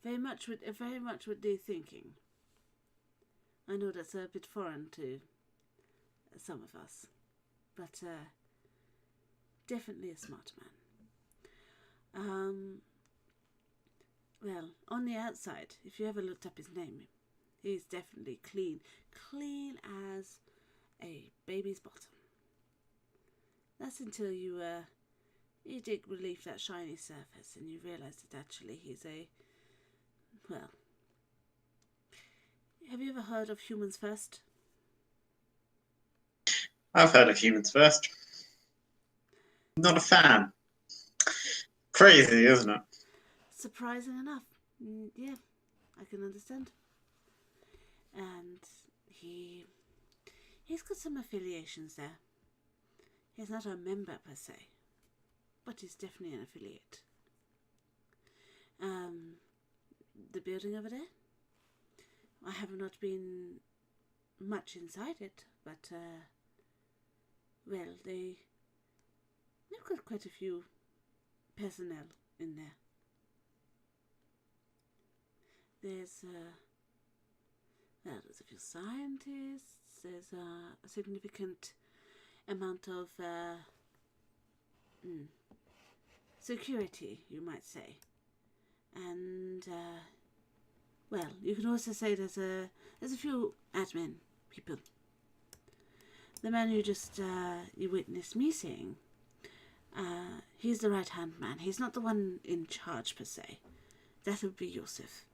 Very much with their thinking. I know that's a bit foreign to some of us, but definitely a smart man. Well, on the outside, if you ever looked up his name, he's definitely clean as a baby's bottom. That's until you dig beneath that shiny surface and you realise that actually he's have you ever heard of Humans First? I've heard of Humans First. Not a fan. Crazy, isn't it? Surprising enough. Yeah, I can understand. And he He's got some affiliations there. He's not a member per se, but he's definitely an affiliate. The building over there, I have not been much inside it, but well, they've got quite a few personnel in there. There's a few scientists. There's a significant amount of security, you might say, and well, you can also say there's a few admin people. The man you just you witnessed me seeing, he's the right hand man. He's not the one in charge per se. That would be Yosef.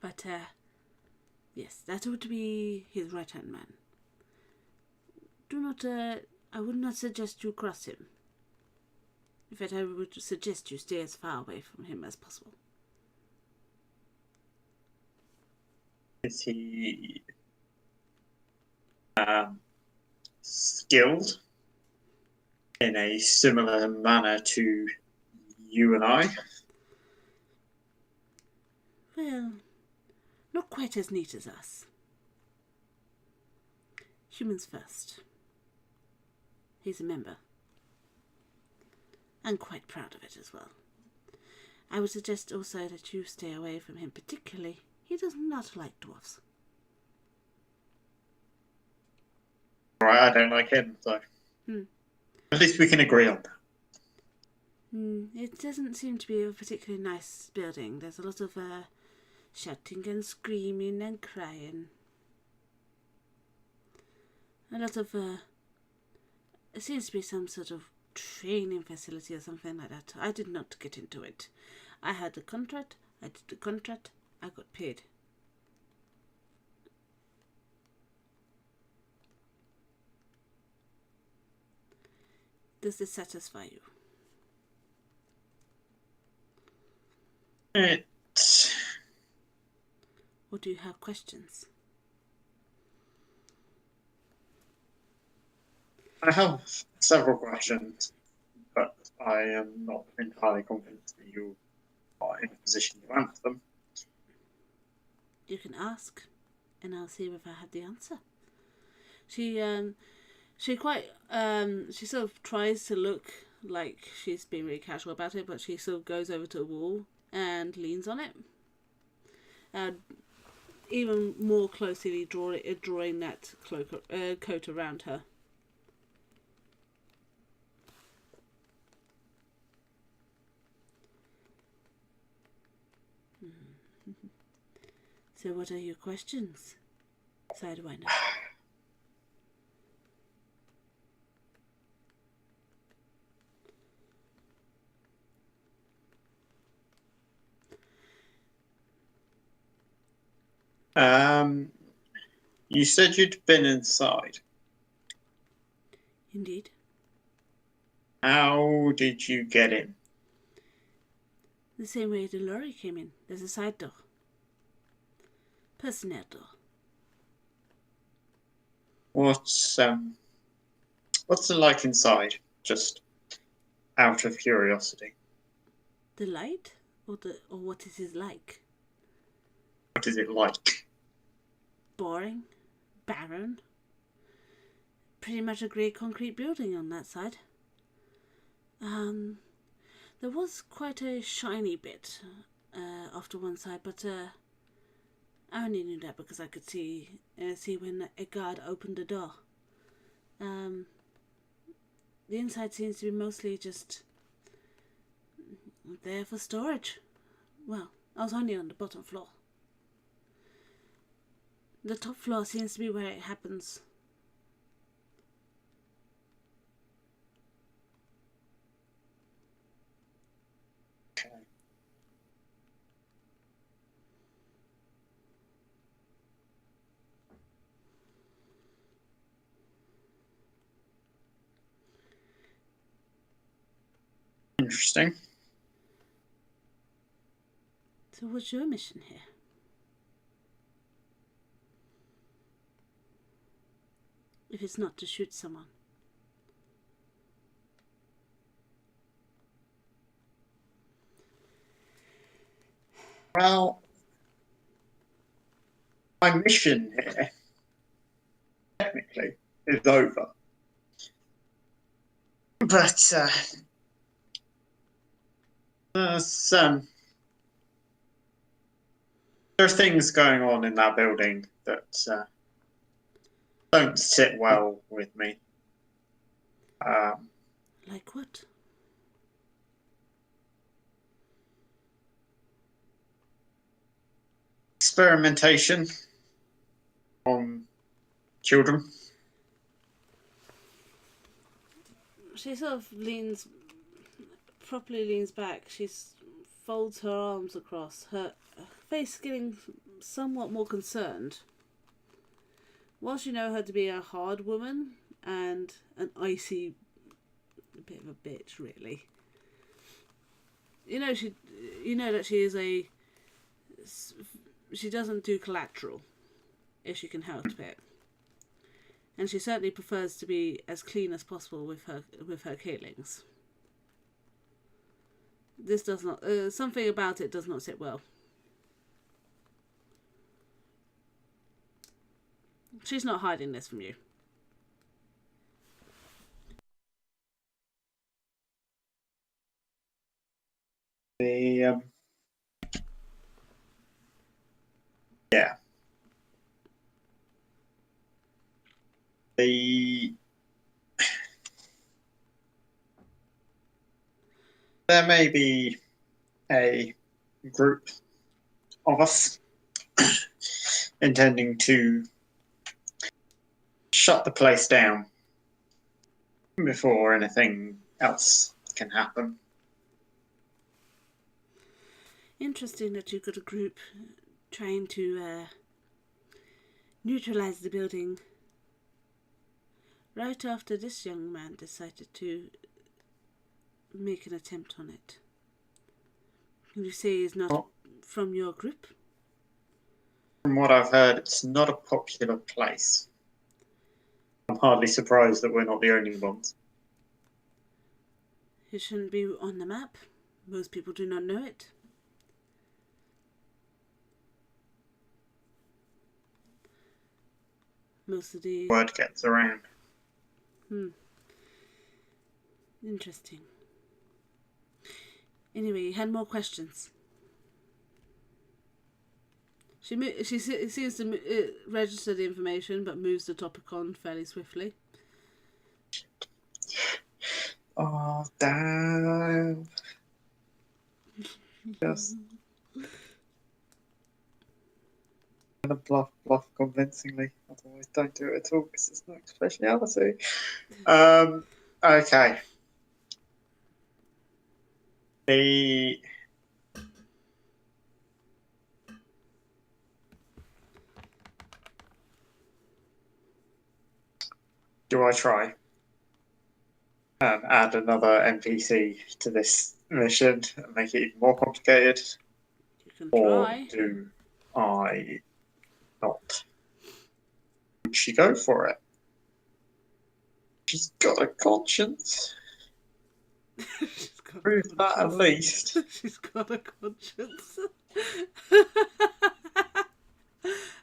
But yes, that would be his right hand man. Do not. I would not suggest you cross him. In fact, I would suggest you stay as far away from him as possible. Is he skilled in a similar manner to you and I? Well, not quite as neat as us. Humans first. He's a member. And quite proud of it as well. I would suggest also that you stay away from him particularly. He does not like dwarfs. Right, I don't like him, so at least we can agree on that. It doesn't seem to be a particularly nice building. There's a lot of shouting and screaming and crying. A lot of it seems to be some sort of training facility or something like that. I did not get into it. I had a contract. I did the contract. I got paid. Does this satisfy you? Or do you have questions? I have several questions, but I am not entirely convinced that you are in a position to answer them. You can ask, and I'll see if I have the answer. She sort of tries to look like she's being really casual about it, but she sort of goes over to a wall and leans on it, even more closely drawing that coat around her. So what are your questions, Sidewinder? You said you'd been inside. Indeed. How did you get in? The same way the lorry came in. There's a side door. Personnel door. What's it like inside? Just out of curiosity. The light? Or what is it like? What is it like? Boring. Barren. Pretty much a grey concrete building on that side. There was quite a shiny bit off to one side, but I only knew that because I could see when a guard opened the door. The inside seems to be mostly just there for storage. Well, I was only on the bottom floor. The top floor seems to be where it happens. Interesting. So what's your mission here? if it's not to shoot someone? Well, my mission here, technically, is over. But there are things going on in that building that don't sit well with me. Like what? Experimentation on children. She sort of properly leans back. She folds her arms across, her face getting somewhat more concerned. Whilst you know her to be a hard woman and an icy bit of a bitch, really, you know that she is she doesn't do collateral if she can help it, and she certainly prefers to be as clean as possible with her killings. This does not something about it does not sit well. She's not hiding this from you. Yeah. There may be a group of us intending to shut the place down before anything else can happen. Interesting that you've got a group trying to neutralize the building right after this young man decided to make an attempt on it. You say he's not from your group? From what I've heard, it's not a popular place. I'm hardly surprised that we're not the only ones. It shouldn't be on the map. Most people do not know it. Most of the word gets around. Interesting. Anyway, you had more questions. She seems to register the information, but moves the topic on fairly swiftly. Oh, damn. Just gonna bluff convincingly. Otherwise, don't do it at all because it's not speciality. Okay. Do I try and add another NPC to this mission and make it even more complicated? You can or try. do I not? Would she go for it? She's got a conscience. Prove that at least. She's got a conscience.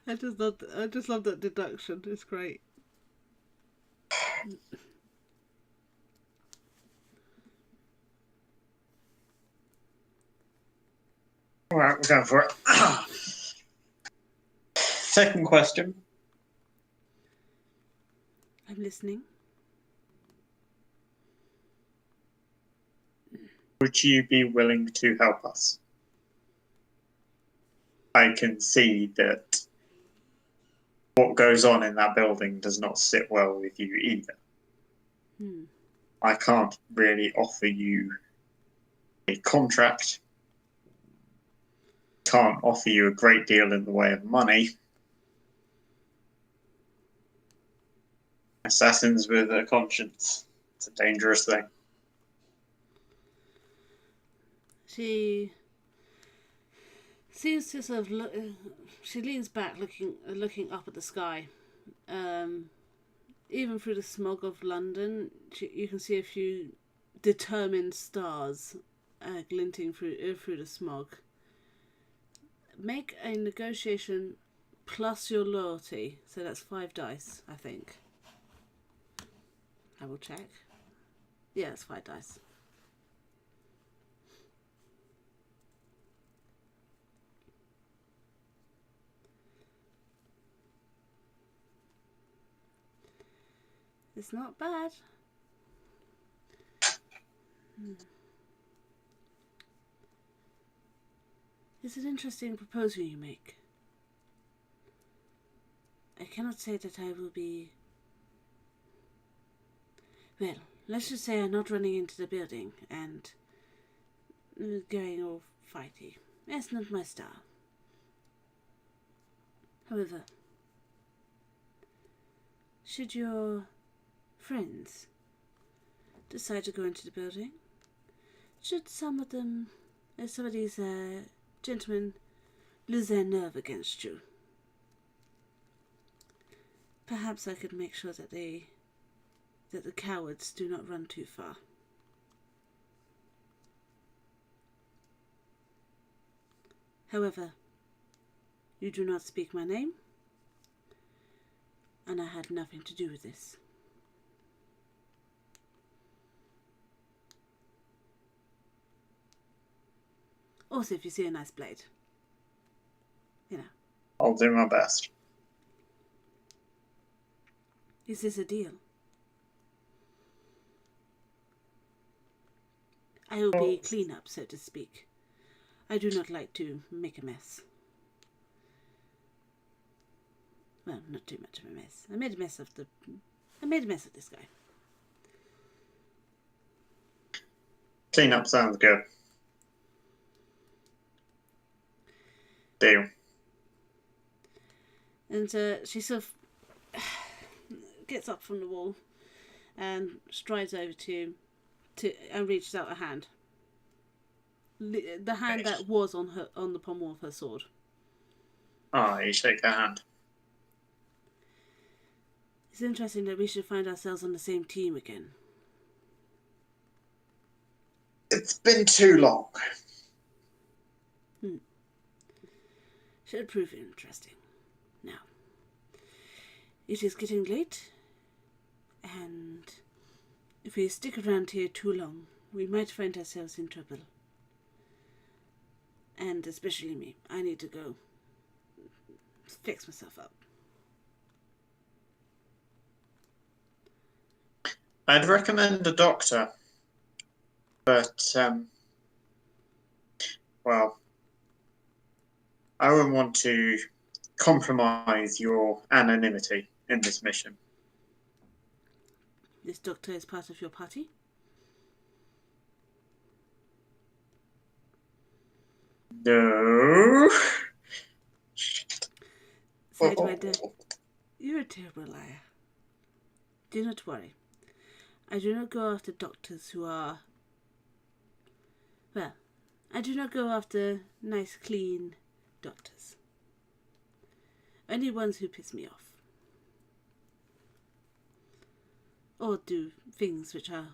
I just love that deduction. It's great. All right, we're going for it. Second question. I'm listening. Would you be willing to help us? I can see that what goes on in that building does not sit well with you either. I can't really offer you a contract. Can't offer you a great deal in the way of money. Assassins with a conscience. It's a dangerous thing. She seems to sort of she leans back, looking up at the sky, and even through the smog of London, you can see a few determined stars glinting through the smog. Make a negotiation plus your loyalty. So that's 5 dice, I think. I will check. Yeah, it's 5 dice. It's not bad. It's an interesting proposal you make. I cannot say that I will be... Well, let's just say I'm not running into the building and going all fighty. That's not my style. However, should your friends decide to go into the building, should some of these gentlemen lose their nerve against you, perhaps I could make sure that the cowards do not run too far. However, you do not speak my name, and I had nothing to do with this. Also, if you see a nice blade, you know. I'll do my best. Is this a deal? I will be clean up, so to speak. I do not like to make a mess. Well, not too much of a mess. I made a mess of this guy. Clean up sounds good. Deal. And she sort of gets up from the wall and strides over to and reaches out a hand. The hand that was on the pommel of her sword. Ah, you shake her hand. It's interesting that we should find ourselves on the same team again. It's been too long. Should prove interesting. Now, it is getting late, and if we stick around here too long, we might find ourselves in trouble. And especially me. I need to go fix myself up. I'd recommend a doctor, but, well, I wouldn't want to compromise your anonymity in this mission. This doctor is part of your party? No. Sidewinder, you're a terrible liar. Do not worry. I do not go after doctors who are... Well, I do not go after nice, clean doctors. Only ones who piss me off. Or do things which are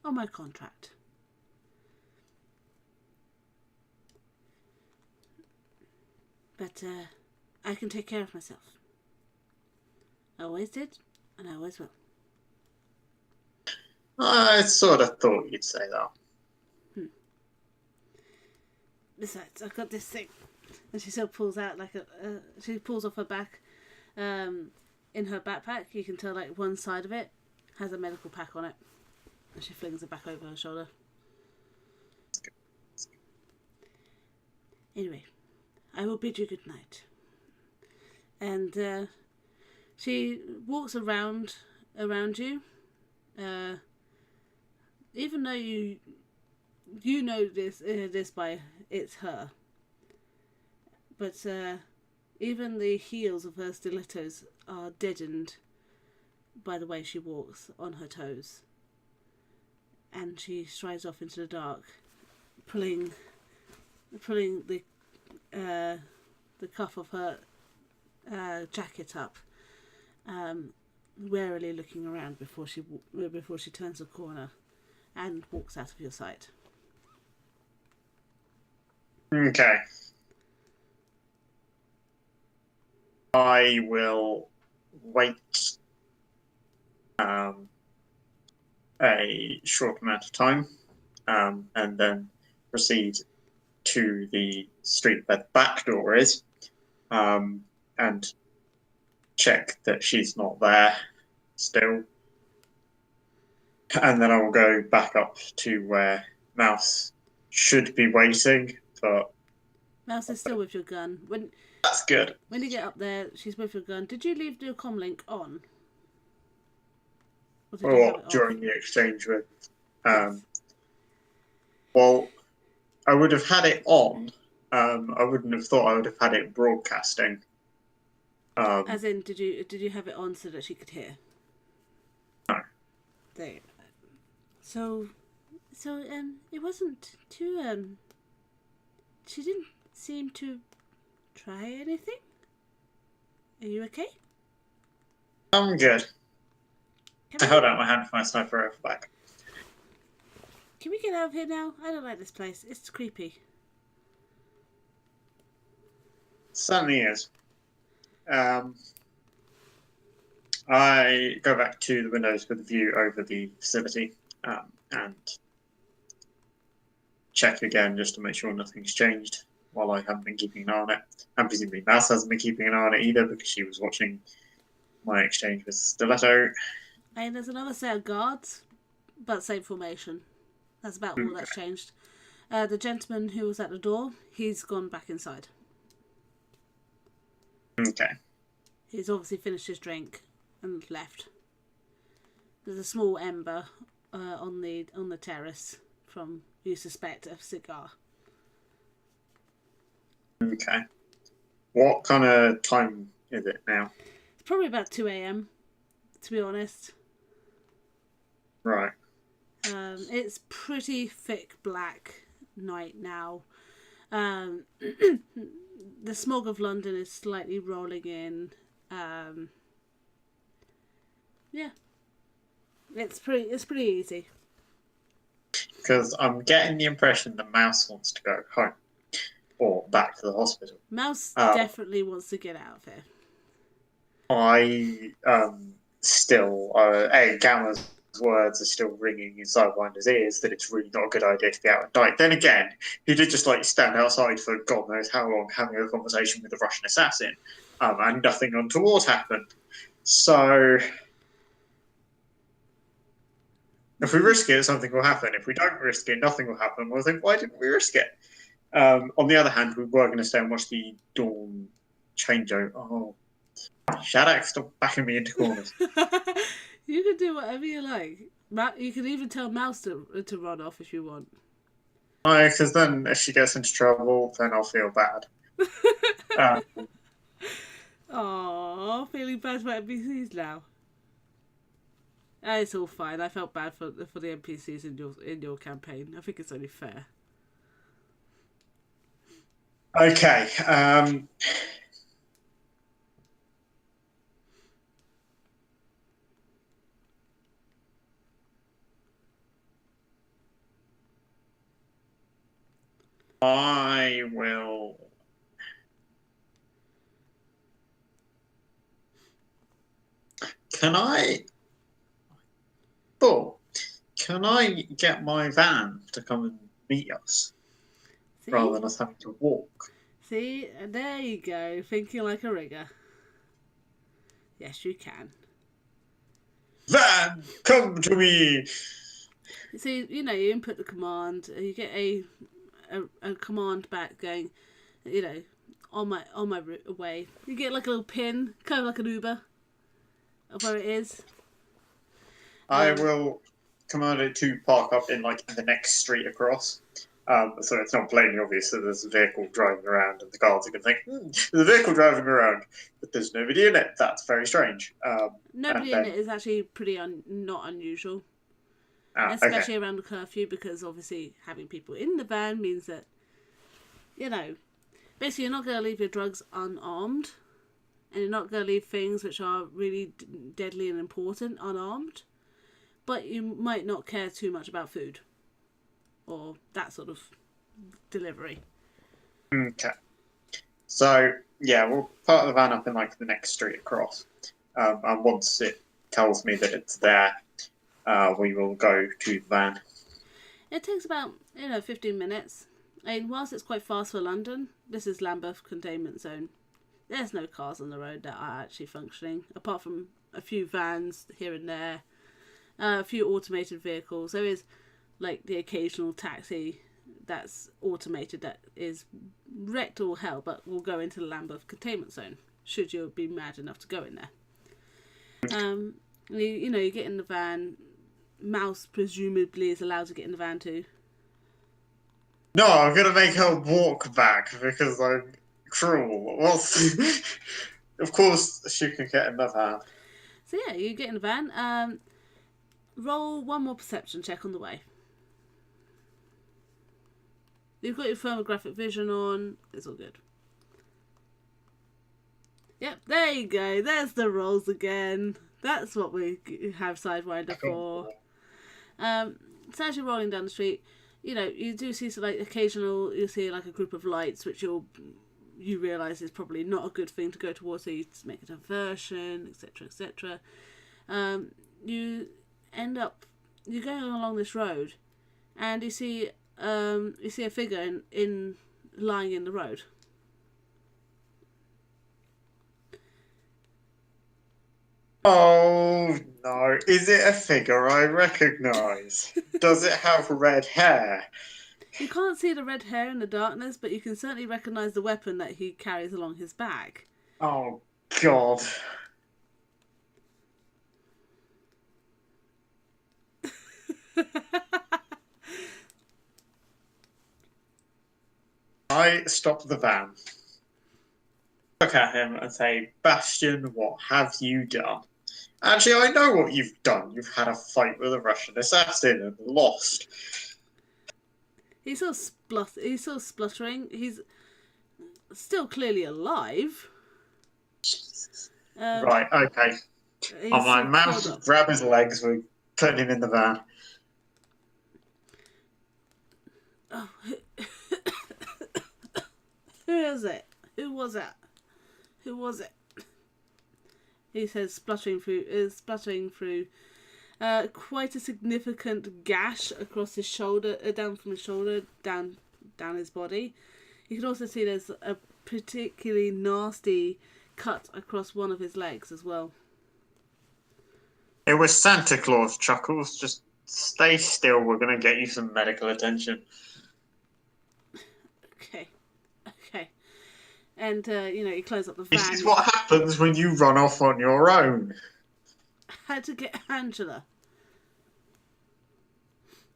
on my contract. But I can take care of myself. I always did, and I always will. I sort of thought you'd say that. Besides, I've got this thing. And she still pulls out she pulls off her back. In her backpack, you can tell like one side of it has a medical pack on it. And she flings it back over her shoulder. Anyway, I will bid you good night. And she walks around you. Even though you know this by it's her. But even the heels of her stilettos are deadened by the way she walks on her toes. And she strides off into the dark, pulling the cuff of her jacket up, warily looking around before she turns the corner and walks out of your sight. Okay. I will wait a short amount of time and then proceed to the street where the back door is and check that she's not there still. And then I will go back up to where Mouse should be waiting, but Mouse is still with your gun. that's good. When you get up there, she's with your gun. Did you leave the comlink on? Or did you have it off? During the exchange with... Yes. Well, I would have had it on. I wouldn't have thought I would have had it broadcasting. As in, did you have it on so that she could hear? No. There. So it wasn't too she didn't seem to try anything. Are you okay? I'm good. I held out my hand for my sniper rifle back. Can we get out of here now? I don't like this place. It's creepy. Certainly is. I go back to the windows with a view over the facility and check again just to make sure nothing's changed while I haven't been keeping an eye on it. And presumably Mouse hasn't been keeping an eye on it either because she was watching my exchange with Stiletto. And there's another set of guards, but same formation. That's about all that's changed. The gentleman who was at the door, he's gone back inside. Okay. He's obviously finished his drink and left. There's a small ember on the terrace from, you suspect, a cigar. Okay. What kind of time is it now? It's probably about 2 a.m, to be honest. Right. It's pretty thick black night now. The smog of London is slightly rolling in. Yeah, it's pretty easy. Because I'm getting the impression that Mouse wants to go home or back to the hospital. Mouse definitely wants to get out of here. I still, Gamma's words are still ringing in Sidewinder's ears that it's really not a good idea to be out at night. Then again, he did just stand outside for God knows how long having a conversation with a Russian assassin, and nothing untoward happened. So if we risk it, something will happen. If we don't risk it, nothing will happen. We'll think, why didn't we risk it? On the other hand, we were going to stay and watch the dawn changeover. Oh, Shadak, stop backing me into corners. You can do whatever you like. You can even tell Mouse to run off if you want. No, because then if she gets into trouble, then I'll feel bad. Aww, feeling bad for NPCs now. It's all fine. I felt bad for the NPCs in your campaign. I think it's only fair. Okay. I will. Can I get my van to come and meet us rather than us having to walk? See, there you go, thinking like a rigger. Yes, you can. Van, come to me! So, you input the command, you get a command back going, on my way. You get like a little pin, kind of like an Uber, of where it is. I will command it to park up in the next street across. So it's not plainly obvious that there's a vehicle driving around and the guards are going to think, there's a vehicle driving around, but there's nobody in it. That's very strange. Nobody in it is actually pretty not unusual. Especially around the curfew, because obviously having people in the van means that, basically you're not going to leave your drugs unarmed. and you're not going to leave things which are really deadly and important unarmed, but you might not care too much about food or that sort of delivery. Okay. So, yeah, we'll park the van up in like the next street across. And once it tells me that it's there, we will go to the van. It takes about 15 minutes. And whilst it's quite fast for London, this is Lambeth Containment Zone. There's no cars on the road that are actually functioning, apart from a few vans here and there, a few automated vehicles. There is like the occasional taxi that's automated that is wrecked all hell, but will go into the Lambeth Containment Zone should you be mad enough to go in there. You get in the van. Mouse presumably is allowed to get in the van too. No, I'm gonna make her walk back because I'm cruel. Well, of course she can get in the van. So yeah, you get in the van. Roll one more perception check on the way. You've got your thermographic vision on. It's all good. Yep, there you go. There's the rolls again. That's what we have Sidewinder for. It's actually rolling down the street. You do see some, like, occasional. You'll see like a group of lights, which you realise is probably not a good thing to go towards. So you make a diversion, etc., etc. You're going along this road, and you see a figure lying in the road. Oh no, is it a figure I recognise? Does it have red hair? You can't see the red hair in the darkness, but you can certainly recognise the weapon that he carries along his back. Oh god. I stop the van, look at him and say, Bastion, what have you done? Actually, I know what you've done. You've had a fight with a Russian assassin and lost. He's still spluttering. He's still clearly alive. Right, okay. On my mouth, grab his legs, we put him in the van. Oh. Who is it? Who was it? Who was it? He says, spluttering through quite a significant gash across his shoulder, down from his shoulder, down his body. You can also see there's a particularly nasty cut across one of his legs as well. It was Santa Claus, Chuckles. Just stay still. We're going to get you some medical attention. Okay. And, you close up the van. This is what happens when you run off on your own. Had to get Angela.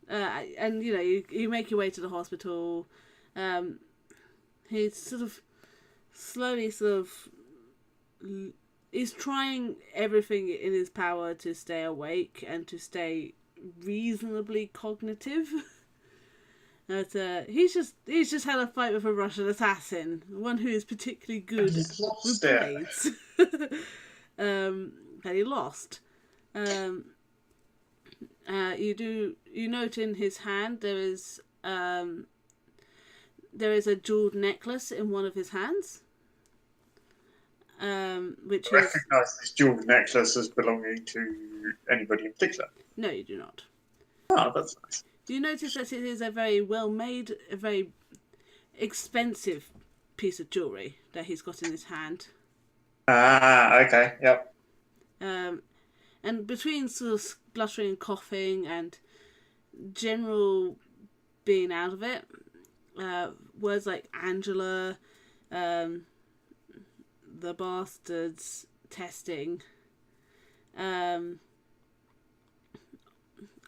And, you make your way to the hospital. He's slowly he's trying everything in his power to stay awake and to stay reasonably cognitive. But he's just had a fight with a Russian assassin, one who is particularly good with blades. And he lost. You note in his hand there is a jeweled necklace in one of his hands. Which I recognise this jeweled necklace as belonging to anybody in particular. No, you do not. Oh, that's nice. You notice that it is a very well made, a very expensive piece of jewellery that he's got in his hand. Ah, okay, yep. And between sort of spluttering and coughing and general being out of it, words like Angela, the bastards, testing,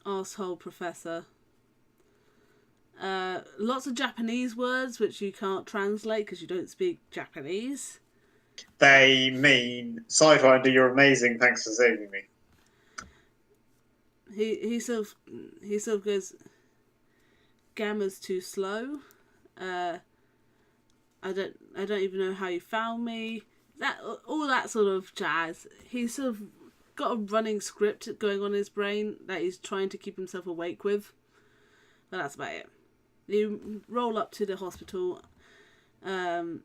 arsehole professor, lots of Japanese words which you can't translate because you don't speak Japanese. They mean, Sidewinder, you're amazing, thanks for saving me. He sort of goes, Gamma's too slow. I don't even know how you found me. all that sort of jazz. He's sort of got a running script going on in his brain that he's trying to keep himself awake with. But that's about it. You roll up to the hospital, and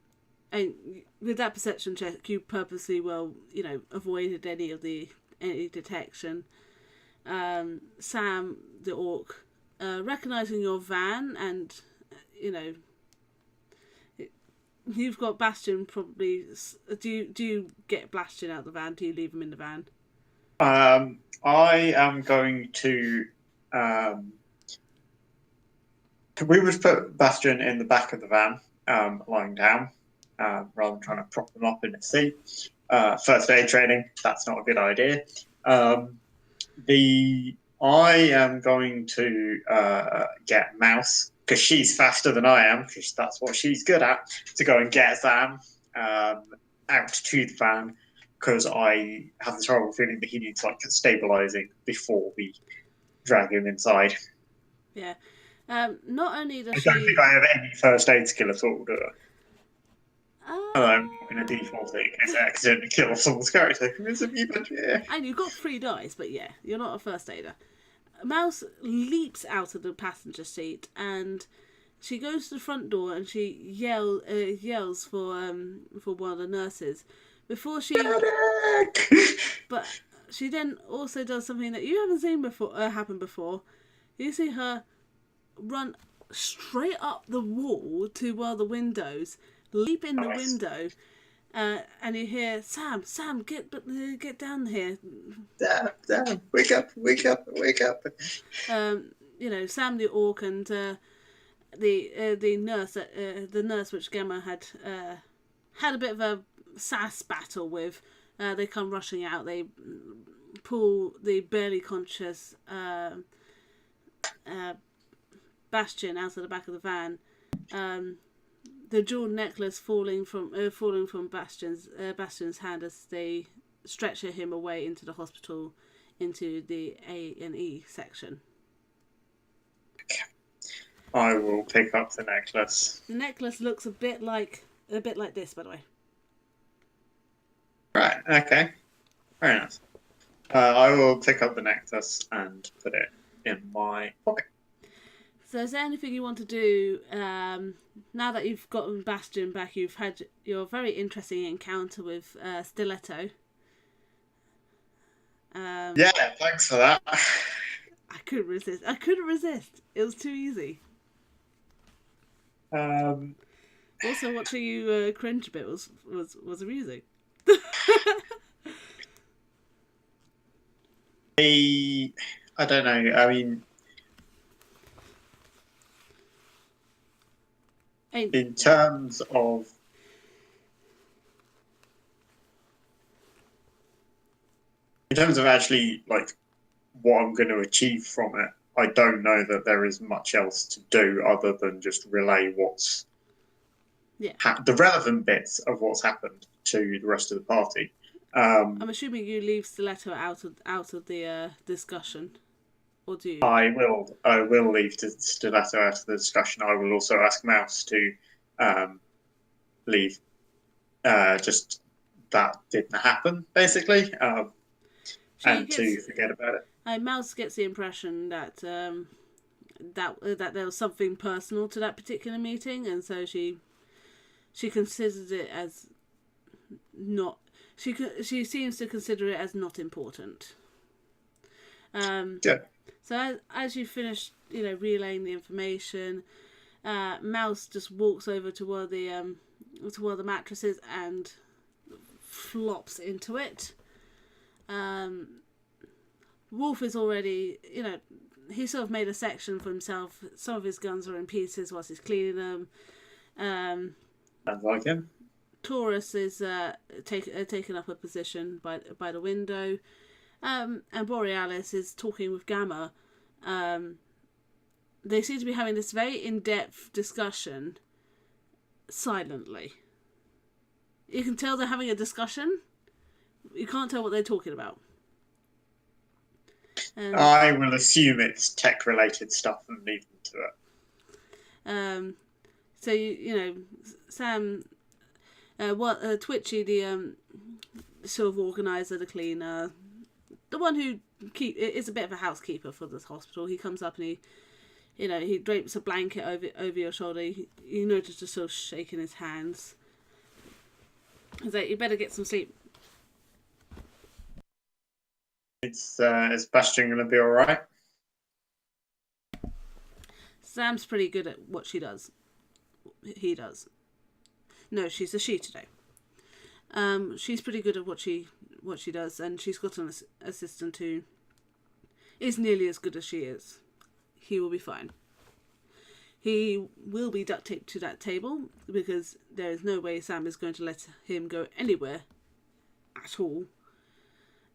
with that perception check, you purposely avoided any detection. Sam, the orc, recognizing your van, and you've got Bastion probably. Do you get Bastion out of the van? Do you leave him in the van? I am going to. We would put Bastion in the back of the van, lying down, rather than trying to prop them up in a seat. First aid training, that's not a good idea. I am going to get Mouse, because she's faster than I am, because that's what she's good at, to go and get Sam out to the van, because I have this horrible feeling that he needs stabilising before we drag him inside. Yeah. Not only does I don't think I have any first aid skill at all, do I? I'm not going to default it in case I accidentally kill someone's character. And you've got 3 dice, but yeah, you're not a first aider. Mouse leaps out of the passenger seat and she goes to the front door and she yells for one of the nurses before she. But she then also does something that you haven't seen happen before. You see her run straight up the wall to one of the windows, leap in the window, and you hear Sam, get down here. Sam, wake up. Sam the orc and the nurse which Gemma had a bit of a sass battle with. They come rushing out. They pull the barely conscious Bastion out of the back of the van. The jeweled necklace falling from Bastion's hand as they stretcher him away into the hospital, into the A&E section. I will pick up the necklace. The necklace looks a bit like this, by the way. Right. Okay. Very nice. I will pick up the necklace and put it in my pocket. So is there anything you want to do now that you've gotten Bastion back? You've had your very interesting encounter with Stiletto. Yeah, thanks for that. I couldn't resist. It was too easy. Also, watching you cringe a bit was amusing. I don't know. I mean, in terms of actually what I'm going to achieve from it, I don't know that there is much else to do other than just relay what's the relevant bits of what's happened to the rest of the party. I'm assuming you leave Stiletto out of the discussion, or do you? I will leave Stiletto out of the discussion. I will also ask Mouse to leave. Just that didn't happen, basically, and to forget about it. Mouse gets the impression that that there was something personal to that particular meeting, and so she considers it as not. She seems to consider it as not important. So as you finish, relaying the information, Mouse just walks over to one of the mattresses and flops into it. Wolf is already, he sort of made a section for himself. Some of his guns are in pieces whilst he's cleaning them. Sounds like him. Taurus is taking up a position by the window, and Borealis is talking with Gamma. They seem to be having this very in-depth discussion silently. You can tell they're having a discussion. You can't tell what they're talking about. I will assume it's tech-related stuff and leave them to it. So Sam. Twitchy, the sort of organizer, the cleaner, the one who is a bit of a housekeeper for this hospital. He comes up and he drapes a blanket over your shoulder. You notice just sort of shaking his hands. He's like, you better get some sleep. Is Bastion going to be all right? Sam's pretty good at what she does. He does. No, she's a she today. She's pretty good at what she does, and she's got an assistant who is nearly as good as she is. He will be fine. He will be duct taped to that table because there is no way Sam is going to let him go anywhere at all.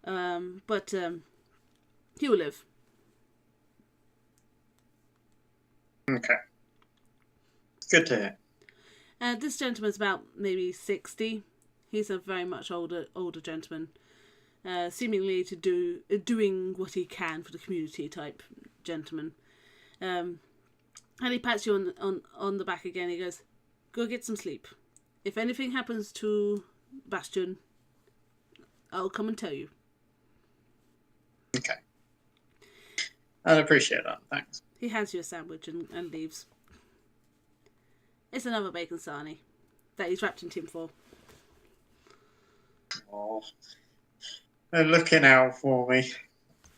But he will live. Okay. Good to hear. This gentleman's about maybe 60. He's a very much older gentleman, seemingly doing what he can for the community type gentleman. And he pats you on the back again. He goes, "Go get some sleep. If anything happens to Bastion, I'll come and tell you." Okay. I'd appreciate that. Thanks. He hands you a sandwich and leaves. It's another bacon sarnie that he's wrapped in tinfoil. Oh, they're looking out for me.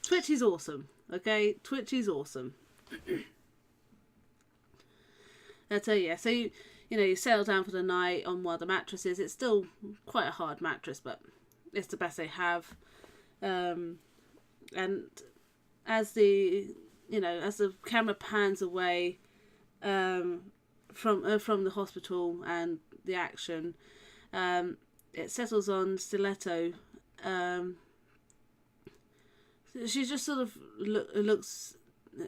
Twitchy's awesome, okay? Twitchy's awesome. So yeah, so you settle down for the night on one of the mattresses. It's still quite a hard mattress, but it's the best they have. And as the camera pans away from the hospital and the action, it settles on Stiletto. She just sort of looks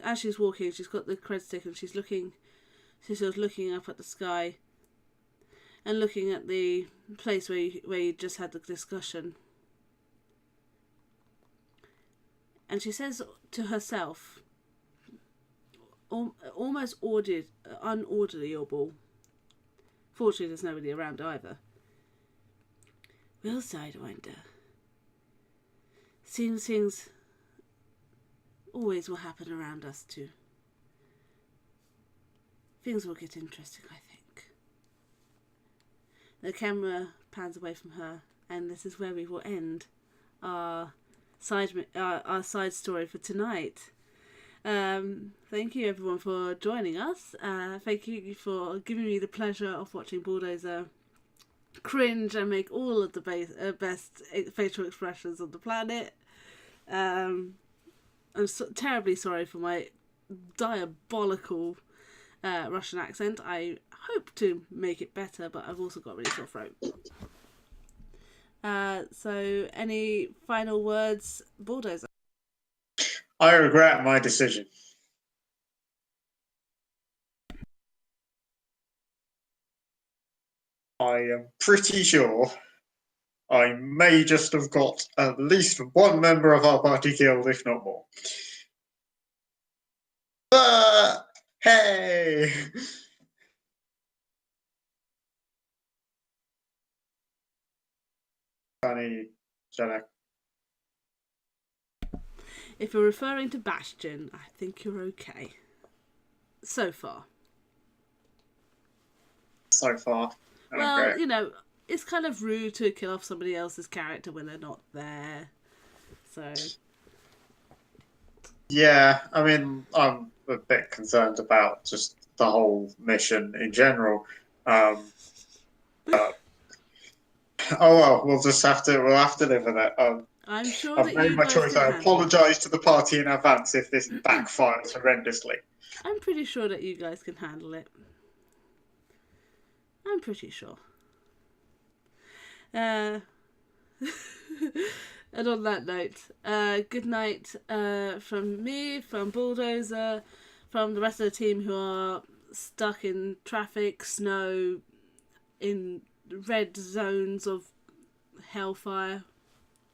as she's walking. She's got the cred stick and she's sort of looking up at the sky and looking at the place where you just had the discussion. And she says to herself, almost unaudible. Fortunately, there's nobody around either. Will Sidewinder. Seems things always will happen around us too. Things will get interesting, I think. The camera pans away from her, and this is where we will end our side story for tonight. Thank you everyone for joining us. Thank you for giving me the pleasure of watching Bulldozer cringe and make all of the best facial expressions on the planet. I'm terribly sorry for my diabolical Russian accent. I hope to make it better, but I've also got a really sore throat. So any final words, Bulldozer? I regret my decision. I am pretty sure I may just have got at least one member of our party killed, if not more. But hey! Funny, Janek. If you're referring to Bastion, I think you're okay. So far. So far. Well, okay. It's kind of rude to kill off somebody else's character when they're not there. So. Yeah, I mean, I'm a bit concerned about just the whole mission in general. Oh well, we'll have to live with it. I'm sure I've made my choice. I apologise to the party in advance if this backfires horrendously. I'm pretty sure that you guys can handle it. I'm pretty sure. And on that note, good night from me, from Bulldozer, from the rest of the team who are stuck in traffic, snow, in red zones of hellfire,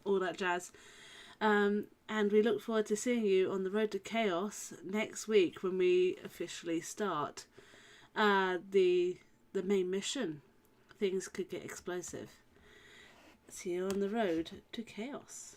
all that jazz. And we look forward to seeing you on the road to chaos next week when we officially start the main mission things could get explosive. See you on the road to chaos.